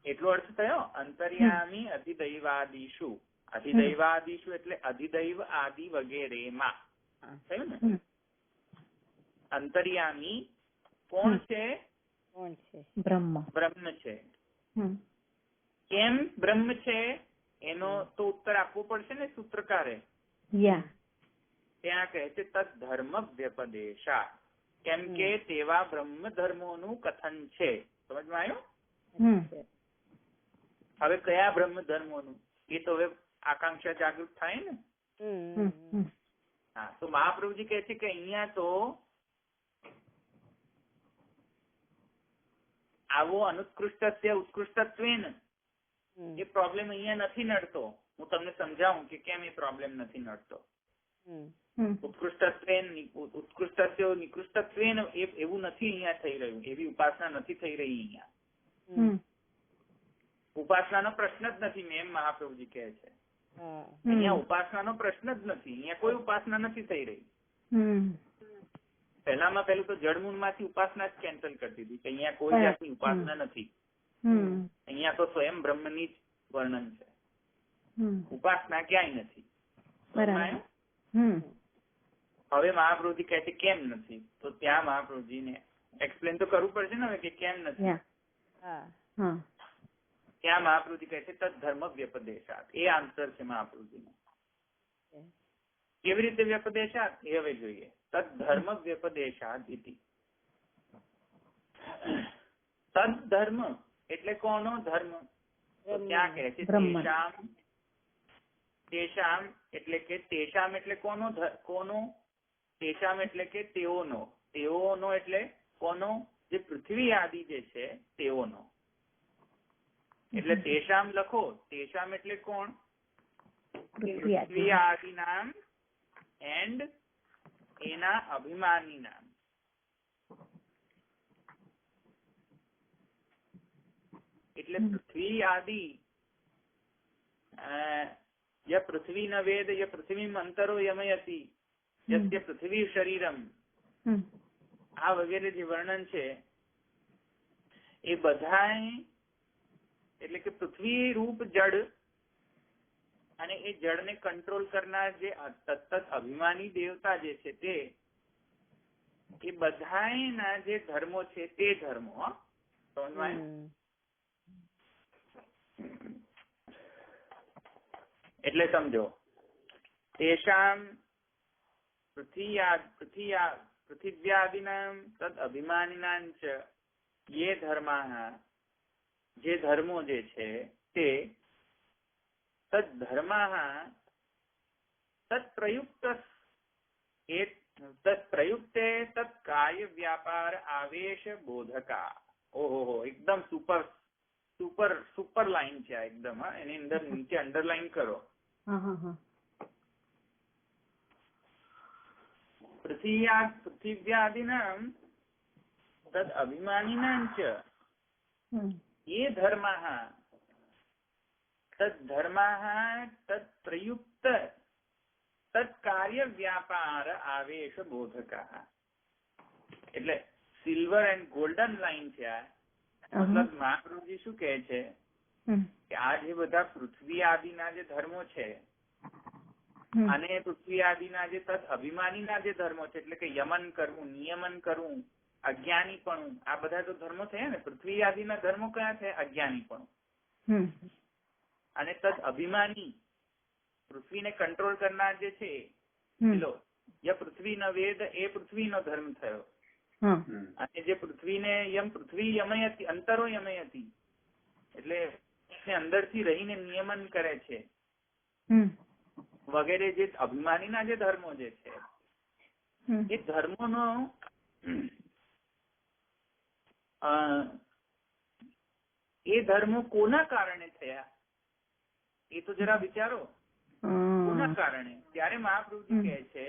એટલો અર્થ થયો. અંતર્યામી અધિદૈવાદિષુ. અધિદૈવાદિષુ એટલે અધિદૈવ આદિ વગેરે માં થયું ને. અંતર્યામી કોણ છે? બ્રહ્મ છે. કેમ બ્રહ્મ છે એનો તો ઉત્તર આપવો પડશે ને સૂત્રકારે. ત્યાં કહે છે તદ ધર્મ વ્યપદેશા, કેમ કે તેવા બ્રહ્મ ધર્મોનું કથન છે. સમજમાં આવ્યું? હવે કયા બ્રહ્મ ધર્મોનું એ તો હવે આકાંક્ષા જાગૃત થાય ને. હા, તો મહાપ્રભુજી કહે છે કે અહીંયા તો આવો અનુત્કૃષ્ટસ્ય ઉત્કૃષ્ટત્વેન એ પ્રોબ્લેમ અહીંયા નથી નડતો. હું તમને સમજાવું કે કેમ એ પ્રોબ્લેમ નથી નડતો. ઉત્કૃષ્ટસ્ય નિકૃષ્ટત્વેન એવું નથી અહીંયા થઈ રહ્યું. એવી ઉપાસના નથી થઈ રહી અહીંયા. ઉપાસનાનો પ્રશ્ન જ નથી. મેં મહાપ્રભુજી કહે છે અહીંયા ઉપાસનાનો પ્રશ્ન જ નથી. અહીંયા કોઈ ઉપાસના નથી થઈ રહી. પહેલામાં પહેલું તો જળમૂળ માંથી ઉપાસના જ કેન્સલ કરી દીધી કે અહીંયા કોઈ જાતની ઉપાસના નથી. અહીંયા તો સ્વયં બ્રહ્મની જ વર્ણન છે. ઉપાસના ક્યાંય નથી. હવે મહાપ્રભુજી કહે છે કેમ નથી, તો ત્યાં મહાપ્રભુજીને એક્સપ્લેન તો કરવું પડશે ને હવે કે કેમ નથી. ત્યાં મહાપ્રભુજી કહે છે તદ ધર્મ વ્યપદેશાત. એ આન્સર છે મહાપ્રભુજીનો. કેવી રીતે વ્યપદેશાત એ હવે જોઈએ. તદ ધર્મ વ્યપદેશાત ઇતિ. તદ ધર્મ એટલે કોનો ધર્મ? ત્યાં કહે છે તેષામ એટલે કે તેષામ એટલે કોનો? તેષામ એટલે કે તેઓનો. તેઓનો એટલે કોનો? જે પૃથ્વી આદિ જે છે તેઓનો. એટલે તેષામ લખો. તેષામ એટલે કોણ? પૃથ્વી આદિ નામ એન્ડ એના અભિમાની નામ. એટલે પૃથ્વી આદિ ય પૃથ્વી ન વેદ ય પૃથ્વી અંતરો યમયતિ યસ્ય પૃથ્વી શરીરમ, આ વગેરે જે વર્ણન છે એ બધાય એટલે કે પૃથ્વી રૂપ જડ અને એ જળને કંટ્રોલ કરનાર જે તત્ત અભિમાની દેવતા જે છે તે એ બધાયના જે ધર્મો છે તે ધર્મો. સમજમાં? એટલે સમજો. તેષામ પૃથિવ્યાદિનામ તદ અભિમાનિનાં ચ યે ધર્માઃ, જે ધર્મો જે છે તે તદ ધર્માઃ તત્પ્રયુક્તે તત્ કાર્ય વ્યાપાર આવેશ બોધકા. ઓહો, એકદમ સુપર લાઈન છે આ એકદમ. એની અંદર નીચે અંડરલાઈન કરો. પૃથિવ્યાદિનામ તદ અભિમાનિનાં ચ ये धर्माः तद धर्माः तद प्रयुक्त तद कार्य व्यापार आवेश बोधकाः. એટલે સિલ્વર એન્ડ ગોલ્ડન લાઈન છે આ. મતલબ મહાપ્રભુજી શું કહે છે કે આ જે બધા પૃથ્વી આદિના જે ધર્મો છે અને પૃથ્વી આદિના જે તદ અભિમાનીના જે ધર્મો છે એટલે કે યમન કરવું, નિયમન કરવું, અજ્ઞાનીપણું, આ બધા તો ધર્મો થયા ને. પૃથ્વી આદિના ધર્મો કયા છે? અજ્ઞાનીપણું. અને તદ અભિમાની પૃથ્વીને કંટ્રોલ કરનાર જે છે પેલો ય પૃથ્વી ન વેદ એ પૃથ્વીનો ધર્મ થયો. અને જે પૃથ્વીને પૃથ્વી યમયતી અંતરો યમયતી એટલે ને અંદરથી રહીને નિયમન કરે છે વગેરે જે અભિમાનીના જે ધર્મો જે છે એ ધર્મોનો એ ધર્મો કોના કારણે થયા એ તો જરા વિચારો. કોના કારણે? ત્યારે મહાપ્રભુજી કહે છે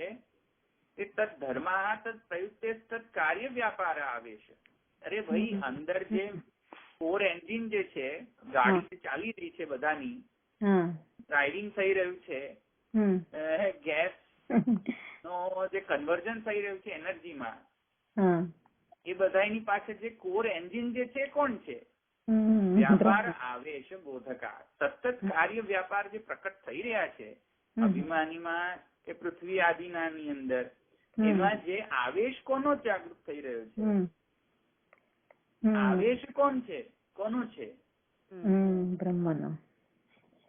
કે તદ ધર્મા તદ પ્રયુક્તે તદ કાર્ય વ્યાપાર આવે છે. અરે ભાઈ, અંદર જે કોર એન્જિન જે છે, ગાડી ચાલી રહી છે, બધાની ડ્રાઇવિંગ થઈ રહ્યું છે, ગેસ નો જે કન્વર્ઝન થઈ રહ્યું છે એનર્જીમાં, એ બધાની પાછળ જે કોર એન્જિન જે છે કોણ છે? વ્યાપાર આવેશ બોધકા. સતત કાર્ય વ્યાપાર જે પ્રકટ થઈ રહ્યા છે અભિમાનીમાં કે પૃથ્વી આદિના ની અંદર, એમાં જે આવેશ કોનો જાગૃત થઈ રહ્યો છે? આવેશ કોણ છે? કોનો છે? બ્રહ્મનો.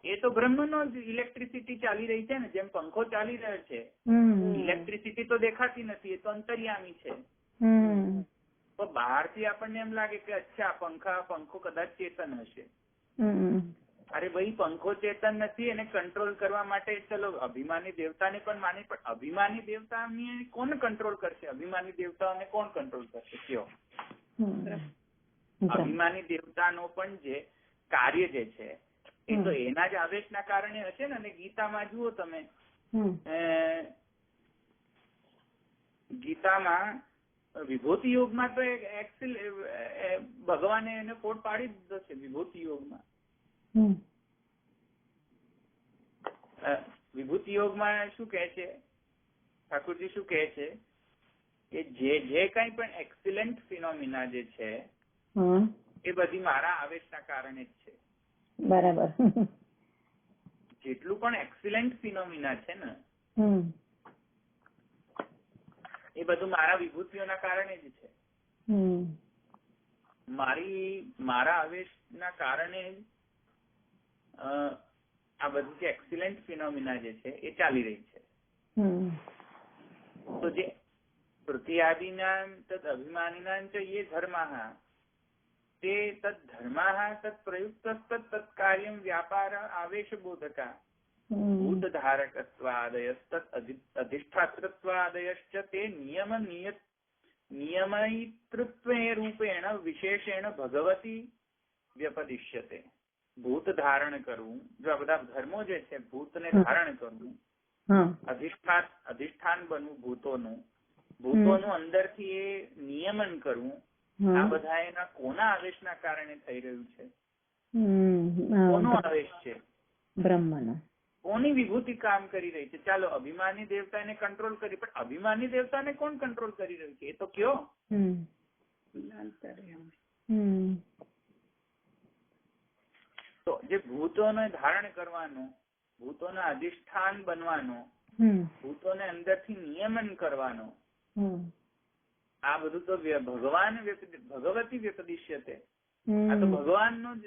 એ તો બ્રહ્મનો જ. ઇલેક્ટ્રિસિટી ચાલી રહી છે ને, જેમ પંખો ચાલી રહ્યો છે. ઇલેક્ટ્રિસિટી તો દેખાતી નથી, એ તો અંતર્યામી છે. તો બહારથી આપણને એમ લાગે કે અચ્છા પંખો કદાચ ચેતન હશે. અરે ભાઈ, પંખો ચેતન નથી, એને કંટ્રોલ કરવા માટે ચલો અભિમાની દેવતાને પણ માની, પણ અભિમાની દેવતાને કોણ કંટ્રોલ કરશે? અભિમાની દેવતાઓને કોણ કંટ્રોલ કરશે? કયો? અભિમાની દેવતાનો પણ જે કાર્ય જે છે એ તો એના જ આવેશના કારણે હશે ને. અને ગીતામાં જુઓ તમે, ગીતામાં વિભૂતિ યોગમાં તો ભગવાને એને કોડ પાડી દીધો છે. વિભૂતિ યોગમાં શું કહે છે ઠાકોરજી? શું કહે છે કે જે કઈ પણ એક્સિલન્ટ ફિનોમિના જે છે એ બધી મારા આવેશના કારણે જ છે. બરાબર. જેટલું પણ એક્સિલન્ટ ફિનોમિના છે ને એ બધું મારા વિભૂતિઓના કારણે જ છે. મારા આવેશના કારણે જ આ બધું જે એક્સિલન્ટ ફિનોમિના જે છે એ ચાલી રહી છે. તો જે પૃથ્વીઆદિના તદ અભિમાનીના ચ ये ધર્માः તે તદ ધર્માः તદ પ્રયુક્તસ્તદ તત્ કાર્યમ વ્યાપાર આવેશબોધકા ભૂત ધારકત્વાદયસ્તદ અધિષ્ઠાતૃત્વાદયશ્ચ તે નિયમયિતૃત્વે રૂપેણ વિશેષેણ ભગવતી વ્યપદિશ્યતે. ભૂત ધારણ કરવું, જો આ બધા ધર્મો જે છે, ભૂતને ધારણ કરવું, અધિષ્ઠાન બનવું ભૂતોનું અંદરથી એ નિયમન કરવું, આ બધા એના કોના આવેશના કારણે થઈ રહ્યું છે? કોનો આવેશ છે? બ્રહ્મનો. કોની વિભૂતિ કામ કરી રહી છે? ચાલો અભિમાની દેવતા એને કંટ્રોલ કરી, પણ અભિમાની દેવતાને કોણ કંટ્રોલ કરી રહ્યું છે? એ તો કયો? તો જે ભૂતોને ધારણ કરવાનો, ભૂતોના અધિષ્ઠાન બનવાનો, ભૂતોને અંદરથી નિયમન કરવાનો, આ બધું તો ભગવતી વ્યપદિશ્યતે. આ તો ભગવાનનો જ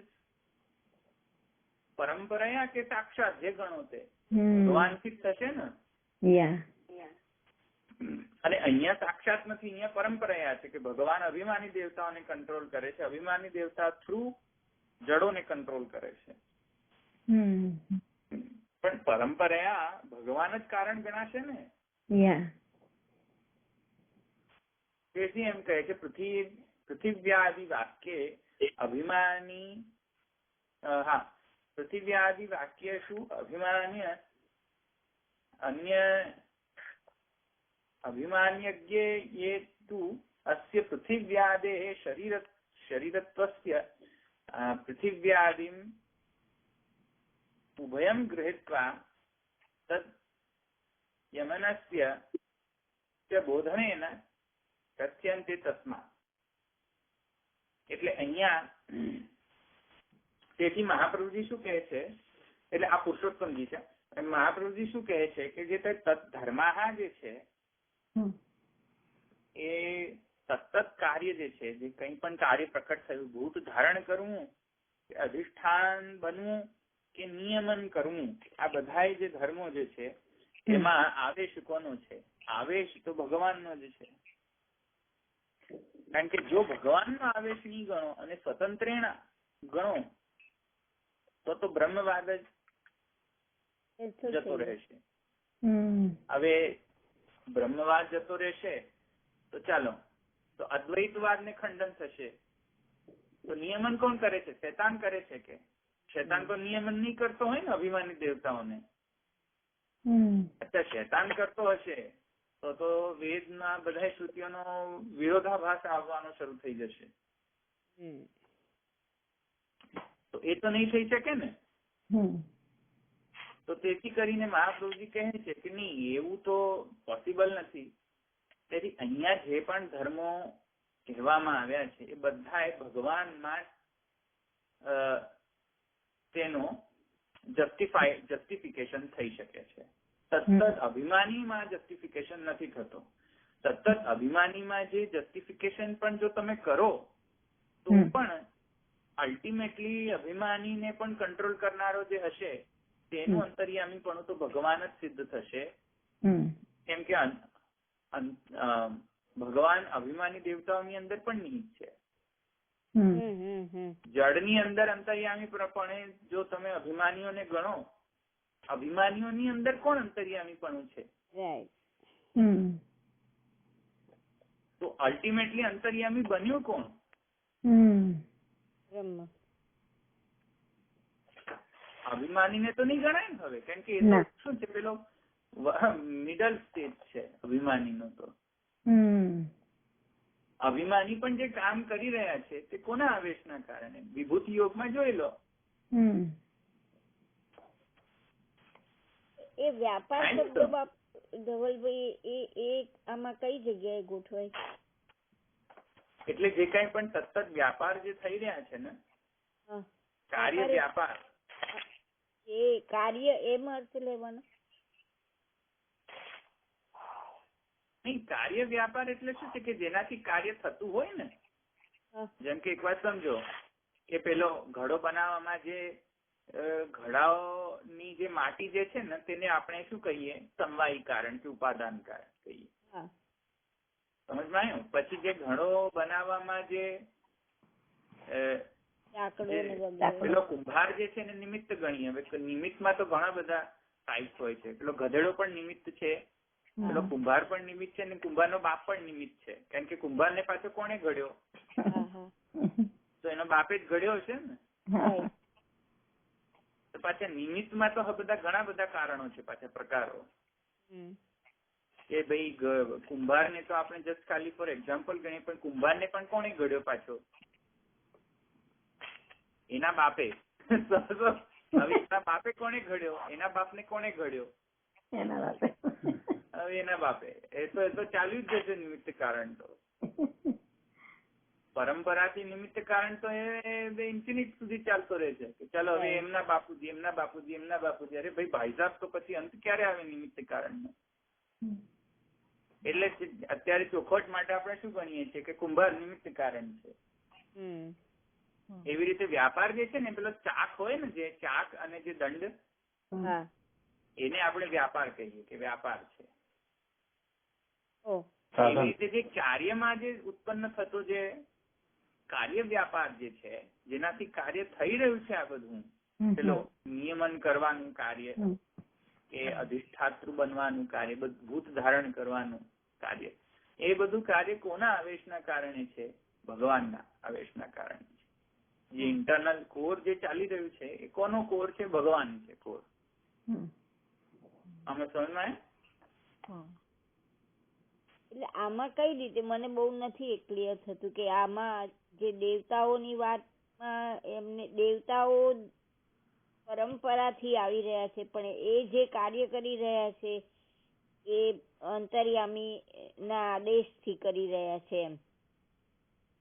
પરંપરા કે સાક્ષાત જે ગણો તે ભગવાનથી જ થશે ને. અને અહીંયા સાક્ષાત નથી, અહીંયા પરંપરા છે કે ભગવાન અભિમાની દેવતાઓને કંટ્રોલ કરે છે, અભિમાની દેવતા થ્રુ જડોને કંટ્રોલ કરે છે. પણ પરંપરા ભગવાન જ કારણ ગણાશે ને. તેથી એમ કહે કે પૃથિવ્યાદિ વાક્ય અભિમાની પૃથિવ્યાદિ વાક્યેષુ અભિમાન્ય અન્ય અભિમાન્યજ્ઞે ये तु अस्य पृथिव्यादेः शरीरत्वस्य पृथिव्यादिम् उभयं गृहीत्वा तत् यमनस्य च बोधनेन कथ्यन्ते तस्मात्. એટલે અહીંયા તેથી મહાપ્રભુજી શું કહે છે, એટલે આ પુરુષોત્તમજી છે, મહાપ્રભુજી શું કહે છે કે જે ધર્માહ જે છે એ સતત કાર્ય જે છે, જે કંઈ પણ કાર્ય પ્રકટ થયું, ભૂત ધારણ કરવું કે અધિષ્ઠાન બનવું કે નિયમન કરવું, આ બધા જે ધર્મો જે છે એમાં આવેશ કોનો છે? આવેશ તો ભગવાનનો જ છે. કારણ કે જો ભગવાનનો આવેશ નહીં ગણો અને સ્વતંત્રેણ ગણો તો બ્રહ્મવાદ જ જતો રહેશે. હવે બ્રહ્મવાદ જતો રહેશે તો ચાલો, તો અદ્વૈતવાદ ને ખંડન થશે. તો નિયમન કોણ કરે છે? શૈતાન કરે છે. કે શૈતાન તો નિયમન નહીં કરતો હોય ને અભિમાની દેવતાઓને. अच्छा શૈતાન કરતો હશે તો વેદના બધા શ્રુતિઓનો વિરોધાભાસ આવવાનો શરૂ થઈ જશે. તો એ તો નહીં થઈ શકે ને. તો તેથી કરીને મહાપ્રભુજી કહે છે કે નહીં, એવું તો પોસિબલ નથી. તેથી અહીંયા જે પણ ધર્મો કહેવામાં આવ્યા છે એ બધા ભગવાનમાં તેનો જસ્ટિફિકેશન થઈ શકે છે. સતત અભિમાનીમાં જસ્ટિફિકેશન નથી થતો. સતત અભિમાનીમાં જે જસ્ટિફિકેશન પણ જો તમે કરો તો પણ અલ્ટિમેટલી અભિમાનીને પણ કંટ્રોલ કરનારો જે હશે તેનું અંતર્યામી પણ તો ભગવાન જ સિદ્ધ થશે. કેમ કે ભગવાન અભિમાની દેવતાઓની અંદર પણ નિહિત છે. જળની અંદર અંતર્યામી પ્રમાણે જો તમે અભિમાનીઓને ગણો, અભિમાનીઓની અંદર કોણ અંતર્યામીપણું છે? તો અલ્ટિમેટલી અંતર્યામી બન્યું કોણ? અભિમાનીને તો નહીં ગણાય ને હવે, કેમ કે એ તો શું છે, પેલો મિડલ સ્ટેજ છે અભિમાનીનો. તો અભિમાની પણ જે કામ કરી રહ્યા છે તે કોના આવેશના કારણે? વિભૂતિ યોગમાં જોઈ લો. એ વ્યાપાર શબ્દ ધવલભાઈ એ આમાં કઈ જગ્યાએ ગોઠવાય? એટલે જે કઈ પણ સતત વ્યાપાર જે થઈ રહ્યા છે ને, કાર્ય વ્યાપાર, એ કાર્ય એમ અર્થ લેવાનો નહીં. કાર્ય વ્યાપાર એટલે શું છે કે જેનાથી કાર્ય થતું હોય ને. જેમ કે એક વાત સમજો કે પેલો ઘડો બનાવવામાં જે ઘડાઓની જે માટી જે છે ને તેને આપણે શું કહીએ? સમવાયી કારણ કે ઉપાદાન કારણ કહીએ. સમજમાં આવ્યું? પછી જે ઘડો બનાવવામાં જે પેલો કુંભાર જે છે એને નિમિત્ત ગણીએ. હવે નિમિત્તમાં તો ઘણા બધા ટાઈપ હોય છે. પેલો ગધેડો પણ નિમિત્ત છે, પેલો કુંભાર પણ નિમિત્ત છે, અને કુંભારનો બાપ પણ નિમિત્ત છે. કારણ કે કુંભારને પાછો કોણે ઘડ્યો? તો એનો બાપે જ ઘડ્યો છે ને. તો પાછા નિમિત્તમાં તો બધા ઘણા બધા કારણો છે, પાછા પ્રકારો. કે ભાઈ કુંભારને તો આપણે જસ્ટ ખાલી ફોર એક્ઝામ્પલ ગણીએ, પણ કુંભારને પણ કોણે ઘડ્યો પાછો? એના બાપે. હવે એના બાપે કોણે ઘડ્યો? એના બાપને કોણે ઘડ્યો? હવે એના બાપે. એ તો ચાલ્યું જ જશે નિમિત્ત કારણ. તો પરંપરાથી નિમિત્ત કારણ તો એ ઇન્ફિનિટ સુધી ચાલતો રહે છે કે ચાલો હવે એમના બાપુજી, એમના બાપુજી, એમના બાપુજી. અરે ભાઈ ભાઈ સાહેબ, તો પછી અંત ક્યારે આવે નિમિત્ત કારણનો? એટલે અત્યારે ચોખવટ માટે આપણે શું ગણીએ છીએ કે કુંભાર નિમિત્ત કારણ છે. એવી રીતે વ્યાપાર જે છે ને, પેલો ચાક હોય ને, જે ચાક અને જે દંડ, એને આપણે વ્યાપાર કહીએ કે વ્યાપાર છે. એવી રીતે જે કાર્યમાં જે ઉત્પન્ન થતો જે કાર્ય વ્યાપાર જે છે, જેનાથી કાર્ય થઈ રહ્યું છે, આ બધું પેલો નિયમન કરવાનું કાર્ય, કે અધિષ્ઠાતૃ બનવાનું કાર્ય, ભૂત ધારણ કરવાનું કાર્ય, એ બધું કાર્ય કોના આવેશના કારણે છે? ભગવાનના આવેશના કારણે છે. જે ઇન્ટરનલ કોર જે ચાલી રહ્યું છે એ કોનો કોર છે? ભગવાન છે કોર. આમાં સમજમાં? એટલે આમાં કઈ રીતે મને બહુ નથી ક્લિયર થતું કે આમાં જે દેવતાઓની વાતમાં એમને દેવતાઓ પરંપરાથી આવી રહ્યા છે, પણ એ જે કાર્ય કરી રહ્યા છે એ અંતર્યામી ના આદેશથી કરી રહ્યા છે એમ.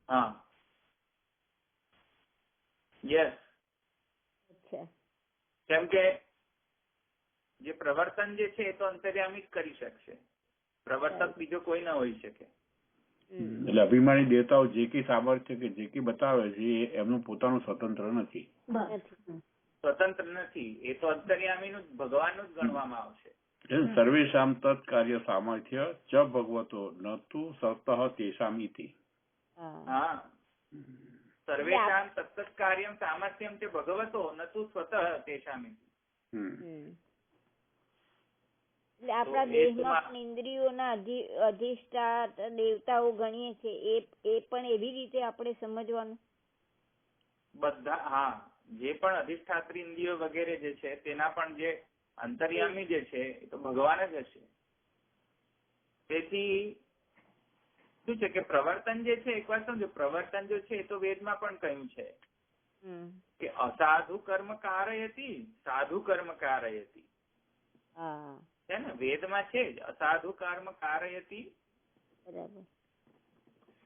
હા, યસ. અચ્છા. કેમ કે જે પ્રવર્તન જે છે એ તો અંતર્યામી જ કરી શકશે. પ્રવર્તક બીજો કોઈ ના હોઈ શકે. એટલે અભિમાની દેવતાઓ જે કઈ સામર્થ્ય કે જે કઈ બતાવે છે એ એમનું પોતાનું સ્વતંત્ર નથી. સ્વતંત્ર નથી. એ તો અંતર્યામીનું જ, ભગવાનનું જ ગણવામાં આવશે. સર્વેષામ તત્ કાર્ય સામર્થ્ય ચ ભગવતો ન તુ સતઃ તેષામ ઇતિ. હા, સર્વેષાં તત્તત્ કાર્યમ સામર્થ્યમ તે ભગવતો ન તુ સ્વતઃ તેષામ. એટલે આપણા દેહમાં પણ ઇન્દ્રિયોના અધિષ્ઠાત દેવતાઓ ગણીએ છીએ એ પણ એવી રીતે આપણે સમજવાનું. બધા હા, જે પણ અધિષ્ઠાત્રી ઇન્દ્રિયો વગેરે જે છે તેના પણ જે અંતર્યામી જે છે એ તો ભગવાન જ હશે. તેથી શું છે કે પ્રવર્તન જે છે, એક વાર સમજો, પ્રવર્તન જો છે એ તો વેદમાં પણ કહ્યું છે કે અસાધુ કર્મ કારયતિ સાધુ કર્મ કારયતિ. છે ને, વેદમાં છે જ અસાધુ કર્મ કારયતિ, બરાબર,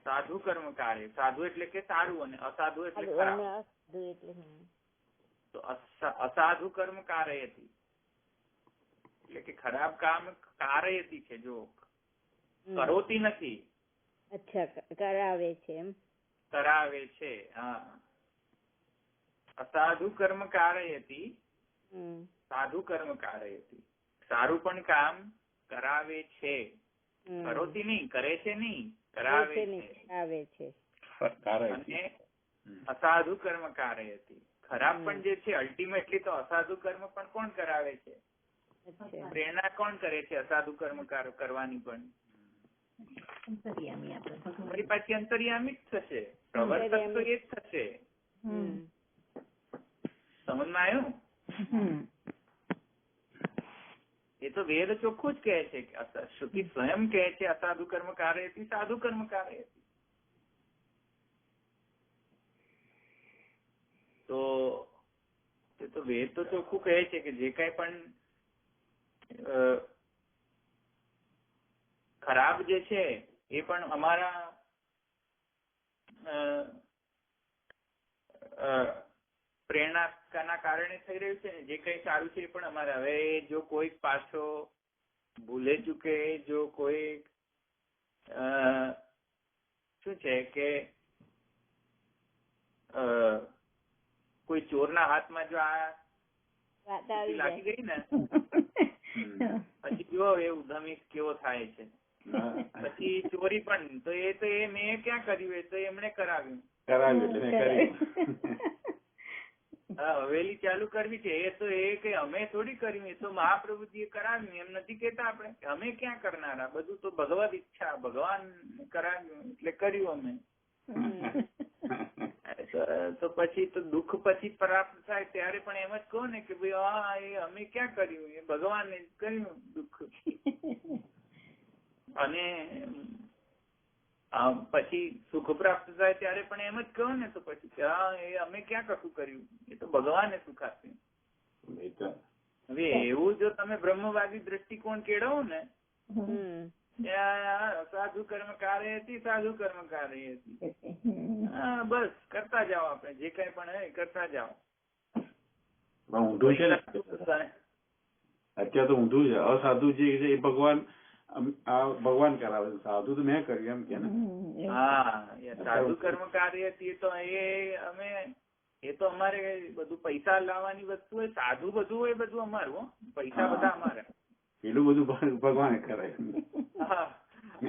સાધુ કર્મ કાર્ય. સાધુ એટલે કે સારું અને અસાધુ એટલે ખરાબ. તો અસાધુ કર્મ કારયતિ એટલે કે ખરાબ કામ કારયતિ છે, જો કરોતી નથી. અચ્છા, કરાવે છે એમ. કરાવે છે, હા. અસાધુ કર્મ કારયતિ સાધુ કર્મ કારયતિ. સારું પણ કામ કરાવે છે, કરોતી નહીં, કરે છે નહીં, કરાવે છે. અને અસાધુ કર્મ કારયતિ, ખરાબ પણ જે છે અલ્ટિમેટલી તો અસાધુ કર્મ પણ કોણ કરાવે છે? પ્રેરણા કોણ કરે છે અસાધુ કર્મ કરવાની? પણ તમારી પાછી અંતર્યામી જ થશે, પ્રવર્તક તો એ જ થશે. સમજમાં આવ્યું? એ તો વેદ ચોખ્ખું જ કહે છે કે શ્રુતિ સ્વયં કહે છે અસાધુ કર્મ કારયતિ સાધુ કર્મ કારયતિ. તો એ તો વેદ તો ચોખ્ખું કહે છે કે જે કઈ પણ ખરાબ જે છે એ પણ અમારા પ્રેરણાના કારણે થઈ રહ્યું છે ને. જે કઈ સારું છે એ પણ અમારે. હવે જો કોઈ પાછો ભૂલે ચૂકે, જો કોઈ શું છે કે કોઈ ચોરના હાથમાં જો આ લાગી ગઈ ને પછી જો એ ઉધમી કેવો થાય છે. પછી ચોરી પણ તો એ મેં ક્યાં કર્યું? એ તો એમણે કરાવ્યું. હવેલી ચાલુ કરવી છે એ તો એ કઈ અમે થોડી કર્યું, એ તો મહાપ્રભુજીએ કરાવ્યું. એમ નથી કેતા આપણે અમે ક્યાં કરનારા, બધું તો ભગવદ ઈચ્છા, ભગવાન કરાવ્યું એટલે કર્યું અમે. તો પછી તો દુઃખ પછી પ્રાપ્ત થાય ત્યારે પણ એમ જ કહો ને કે ભાઈ હા એ અમે ક્યાં કર્યું, એ ભગવાને કર્યું દુઃખ. અને પછી સુખ પ્રાપ્ત થાય ત્યારે પણ એમ જ કહો ને તો પછી હા એ અમે ક્યાં કશું કર્યું, એ તો ભગવાને સુખ આપ્યું. હવે એવું જો તમે બ્રહ્મવાદી દ્રષ્ટિકોણ કેળવો ને, સાધુ કર્મ કાર્યથી સાધુ કર્મ કાર્યથી, હા બસ કરતા જાઓ, આપણે જે કઈ પણ હોય કરતા જાઓ. ઊંધું છે ને અત્યારે તો, ઊંધું છે. અસાધુ જે છે એ ભગવાન ભગવાન કરાવે છે, સાધુ તો મેં કર્યું એમ કે ને. હા, સાધુ કર્મ કાર્યથી તો એ તો અમારે બધું પૈસા લાવવાની વસ્તુ હોય, સાધુ બધું હોય, બધું અમારું, પૈસા બધા અમારા. પેલું બધું ભગવાને કરે. હા,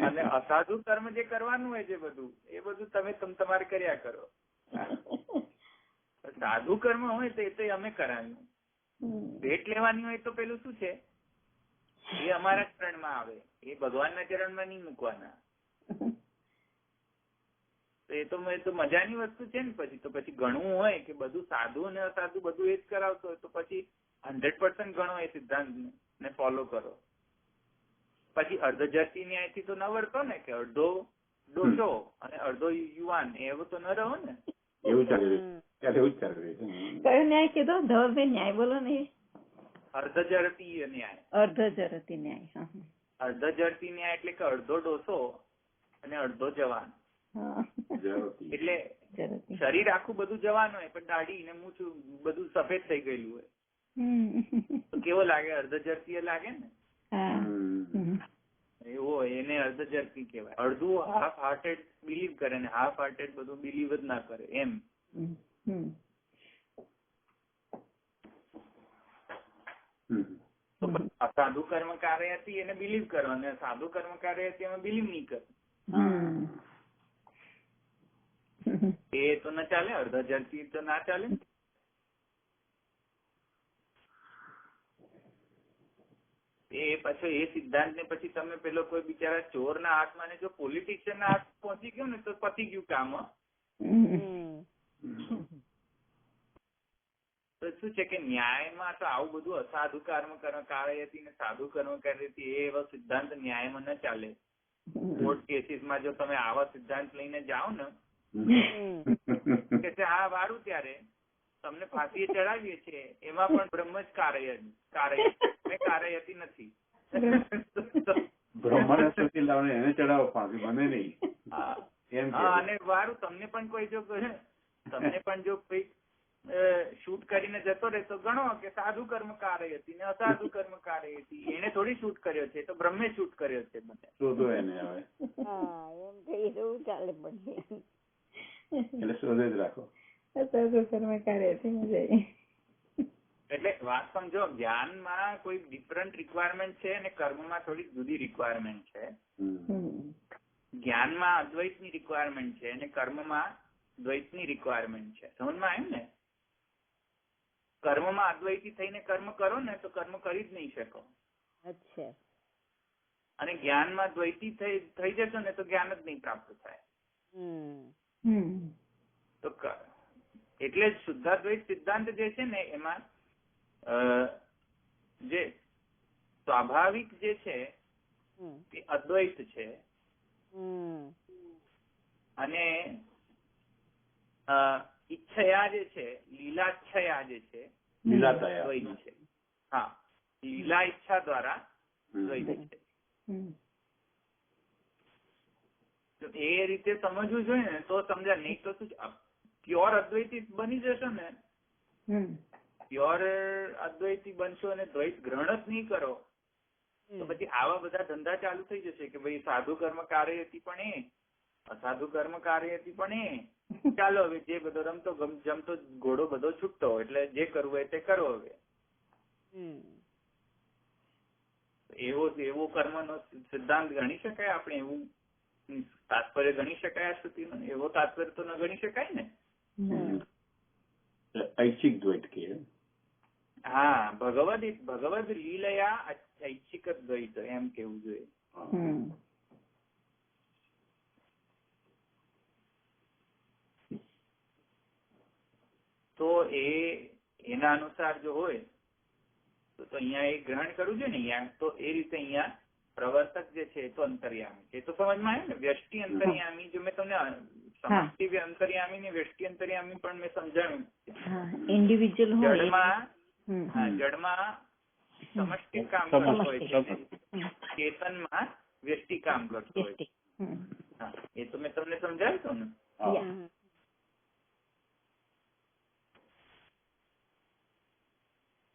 અને અસાધુ કર્મ જે કરવાનું હોય છે બધું એ બધું તમે તમારે કર્યા કરો. સાધુ કર્મ હોય તો એ તો અમે કરાવ્યું. ભેટ લેવાની હોય તો પેલું શું છે એ અમારા ચરણમાં આવે, એ ભગવાનના ચરણમાં નહીં મૂકવાના. તો એ તો મજાની વસ્તુ છે ને. પછી ગણવું હોય કે બધું સાધુ અને અસાધુ બધું એ જ કરાવતો હોય તો પછી 100% ગણો એ સિદ્ધાંત ને ફોલો કરો. પછી અર્ધજતી ન્યાયથી તો ન વર્તો ને કે અડધો ડોસો અને અડધો યુવાન, એવું તો ન રહો ને. એવું ચાલી રહ્યું. કયો ન્યાય કીધો? ધવલભાઈ ન્યાય બોલો ને. અર્ધજરતીય ન્યાય. અર્ધજરતી ન્યાય. અર્ધજરતી ન્યાય એટલે કે અડધો ડોસો અને અડધો જવાન. એટલે શરીર આખું બધું જવાન હોય પણ દાઢી ને મૂછું બધું સફેદ થઈ ગયેલું હોય તો કેવો લાગે? અર્ધજરતીય લાગે ને. એવું હોય એને અર્ધજરતી કહેવાય. અડધું હાફ હાર્ટેડ બિલીવ કરે ને હાફ હાર્ટેડ બધું બિલીવ જ ના કરે એમ. તો સાધુ કર્મ કાર્ય હતી એને બિલીવ કરો અને સાધુ કર્મ કાર્ય હતી એમાં બિલીવ નહીં કરો. એ તો ના ચાલે, અડધા જળથી તો ના ચાલે. એ પછી એ સિદ્ધાંત ને પછી તમે પેલો કોઈ બિચારા ચોર ના હાથમાં ને જો પોલિટિશિયન ના હાથ પહોંચી ગયું ને તો પતી ગયું કામ. તો શું છે કે ન્યાયમાં તો આવું બધું અસાધુ કર્મ કારયતી ને સાધુ કર્મ કારયતી એ એવો સિદ્ધાંત ન્યાયમાં ન ચાલે. કોર્ટ કેસીસમાં જો તમે આવા સિદ્ધાંત લઈને જાઓ ને કે હા વારું ત્યારે તમને ફાંસીએ ચડાવીએ છીએ એમાં પણ બ્રહ્મ જ કારયતી નથી. એને ચડાવો ફાંસી મને નહીં. અને વારું તમને પણ કોઈ જો કોઈ શૂટ કરીને જતો રહે તો ગણો કે સાધુ કર્મ કારયતી ને અસાધુ કર્મ કારયતી. એને થોડી શૂટ કર્યો છે, તો બ્રહ્મે શૂટ કર્યો છે. શોધો એને હવે. એવું ચાલે પણ એટલે શોધે જ રાખો. સાધુ કર્મ કારયતી. એટલે વાત સમજો, જ્ઞાનમાં કોઈ ડિફરન્ટ રિક્વાયરમેન્ટ છે અને કર્મમાં થોડી જુદી રિક્વાયરમેન્ટ છે. જ્ઞાનમાં અદ્વૈતની રિક્વાયરમેન્ટ છે અને કર્મમાં દ્વૈતની રિક્વાયરમેન્ટ છે. સમજમાં આવ્યું ને? કર્મમાં અદ્વૈતી થઈને કર્મ કરો ને તો કર્મ કરી જ નહીં શકો. અચ્છા. અને જ્ઞાનમાં દ્વૈતી થઈ જશો ને તો જ્ઞાન જ નહીં પ્રાપ્ત થાય. તો એટલે જ શુદ્ધાદ્વૈત સિદ્ધાંત જે છે ને એમાં જે સ્વાભાવિક જે છે એ અદ્વૈત છે અને ઈચ્છયા જે છે, લીલાચ્છયા જે છે દ્વૈત છે. હા, લીલા ઈચ્છા દ્વારા દ્વૈત છે. તો એ રીતે સમજવું જોઈએ ને તો સમજાય. નહીં તો શું પ્યોર અદ્વૈતી બની જશો ને, પ્યોર અદ્વૈતી બનશો અને દ્વૈત ગ્રહણ જ નહીં કરો તો પછી આવા બધા ધંધા ચાલુ થઈ જશે કે ભાઈ સાધુ કર્મ કાર્યથી પણ એ, અસાધુ કર્મ કાર્યથી પણ એ. ચાલો હવે જે બધો રમતો જમતો ઘોડો બધો છૂટતો, એટલે જે કરવું હોય તે કરો. હવે એવો કર્મનો સિદ્ધાંત ગણી શકાય આપણે? એવું તાત્પર્ય ગણી શકાય આ શ્રુતિનો? એવો તાત્પર્ય તો ન ગણી શકાય ને. ઐચ્છિક દ્વૈત કે. હા, ભગવદ લીલયા ઐચ્છિક દ્વૈત એમ કેવું જોઈએ. તો એના અનુસાર જો હોય તો અહીંયા એ ગ્રહણ કરવું જોઈએ ને. અહીંયા તો એ રીતે અહીંયા પ્રવર્તક જે છે એ તો અંતર્યામી છે. એ તો સમજમાં આવે ને. વ્યષ્ટિ અંતર્યામી જો મેં તમને સમષ્ટિ અંતર્યામી ને વ્યષ્ટિ અંતર્યામી પણ મેં સમજાવ્યું. ઇન્ડિવિજ્યુઅલ જડમાં સમષ્ટિ કામ કરતો હોય છે, ચેતનમાં વ્યષ્ટિ કામ કરતો હોય છે. હા, એ તો મેં તમને સમજાવ્યું હતું ને.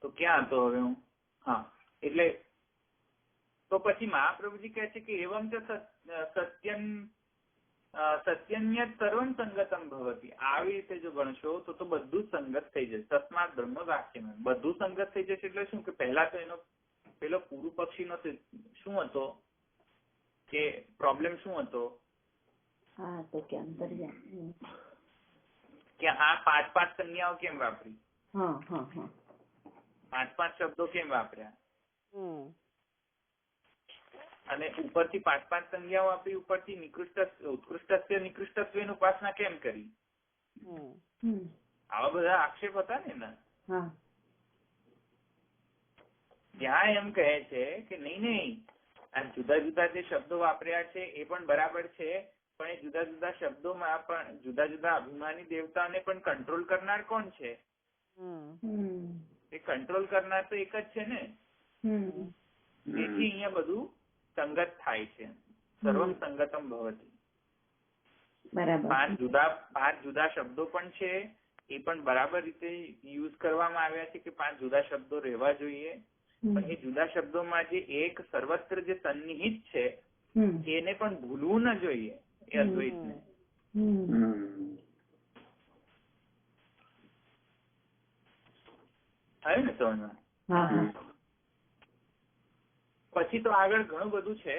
તો ક્યાં હતો હવે હું? હા, એટલે તો પછી મહાપ્રભુજી કહે છે કે એવમ તો સત્યન્યત સર્વમ સંગતમ ભવતી. આવી રીતે જો ગણશો તો બધું જ સંગત થઈ જશે. તસ્માત બ્રહ્મ વાક્યમાં બધું સંગત થઈ જશે. એટલે શું કે પહેલા તો એનો પેલો પૂર્વ પક્ષીનો શું હતો કે પ્રોબ્લેમ શું હતો કે આ 5 સંજ્ઞાઓ કેમ વાપરી, 5 શબ્દો કેમ વાપર્યા, અને ઉપરથી 5 સંજ્ઞાઓ આપી, ઉપરથી ઉત્કૃષ્ટસ્ય નિકૃષ્ટસ્યની ઉપાસના કેમ કરી? આવા બધા આક્ષેપ હતા ને. ત્યાં એમ કહે છે કે નહીં, આ જુદા જુદા જે શબ્દો વાપર્યા છે એ પણ બરાબર છે, પણ એ જુદા જુદા શબ્દોમાં પણ જુદા જુદા અભિમાની દેવતાને પણ કંટ્રોલ કરનાર કોણ છે? એ કંટ્રોલ કરનાર તો એક જ છે ને. તેથી અહીંયા બધું સંગત થાય છે. સર્વમ સંગતમ ભવતી. 5 જુદા શબ્દો પણ છે, એ પણ બરાબર રીતે યુઝ કરવામાં આવ્યા છે કે 5 જુદા શબ્દો રહેવા જોઈએ. પણ એ જુદા શબ્દોમાં જે એક સર્વત્ર જે સન્નિહિત છે એને પણ ભૂલવું ન જોઈએ એ અદ્વૈતને. થાય ને સમજમાં? પછી તો આગળ ઘણું બધું છે,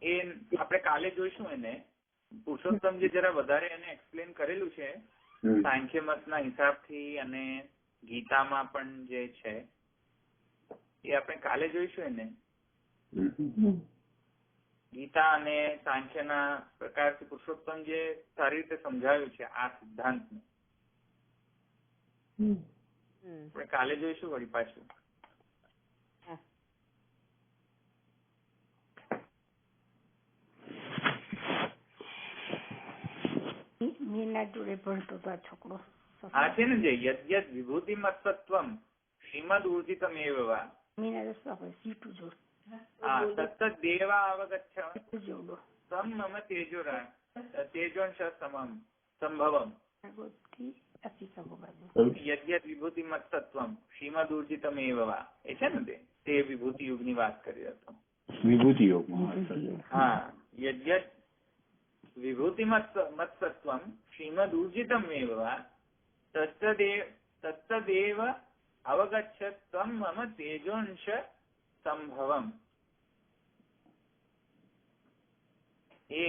એ આપણે કાલે જોઈશું એને. પુરુષોત્તમજી જરા વધારે એને એક્સપ્લેન કરેલું છે સાંખ્ય મતના હિસાબથી, અને ગીતામાં પણ જે છે એ આપણે કાલે જોઈશું ને. ગીતા અને સાંખ્યના પ્રકારથી પુરુષોત્તમ જે સારી રીતે સમજાવ્યું છે આ સિદ્ધાંતને, આપણે કાલે જોઈશું વળી પાછું. આ છે ને જે યદ્યદ વિભૂતિ મત્સત્વમ શ્રીમદ ઉર્જિતમેવ વા તત્તદેવા અવગચ્છ તમ મમ તેજોંશ સમમ સંભવમ. યદ્યદ વિભૂતિ મત્સત્વમ શ્રીમદ ઉર્જિતમેવ વા એ છે ને તે વિભૂતિ યુગની વાત કરી હતો. વિભૂતિ યોગ. હા, યદ્યદ વિભૂતિ મત્સત્વમ શ્રીમદ ઉર્જિતમેવ વા તત્તદેવ અવગચ્છ તમ મમ તેજોંશ સંભવમ. એ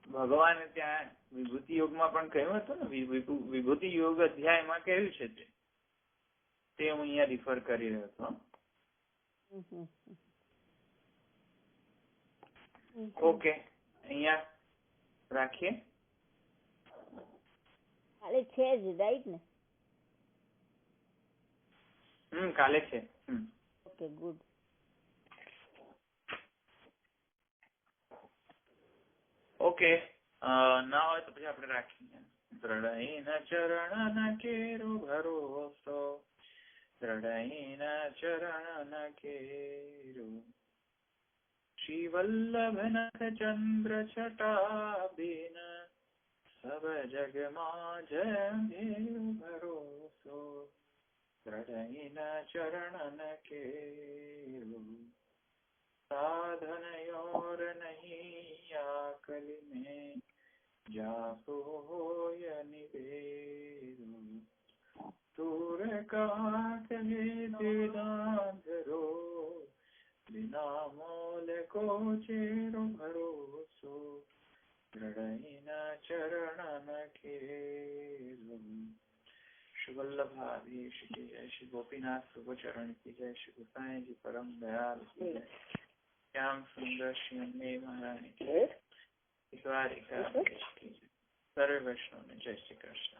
ભગવાને ત્યાં વિભૂતિ યોગમાં પણ કહ્યું હતું ને, વિભૂતિ યોગ અધ્યાયમાં કહ્યું છે તે હું અહીંયા રિફર કરી રહ્યો હતો. ઓકે, અહીંયા રાખીએ. કાલે છે જ, રાઈટ ને? કાલે છે. Okay, good. ઓકે, ના હોય તો પછી આપણે રાખીએ. દ્રઢહીન ચરણ કેરો ભરોસો, દ્રઢહીન ચરણ કેરો શ્રી વલ્લભનાથ ચંદ્ર છટાબીન સબ જગમાં જય ભરોસો, દ્રઢહીન ચરણ કેરો साधन और नहीं आकल में जासो होय निवेदु, दूर काट वेदांतरो बिना मोल को चेरो भरोसो, दृढ़हीन चरण केरो. श्री वल्लभाधीश की जय, श्री गोपीनाथ सुभचरण की जय, श्री गोसाई जी परम दयाल की जय, श्याम सुंदर श्री अम्बे महारानी की जय, द्वारिका की जय. सर्व वैष्णव ने जय श्री कृष्ण.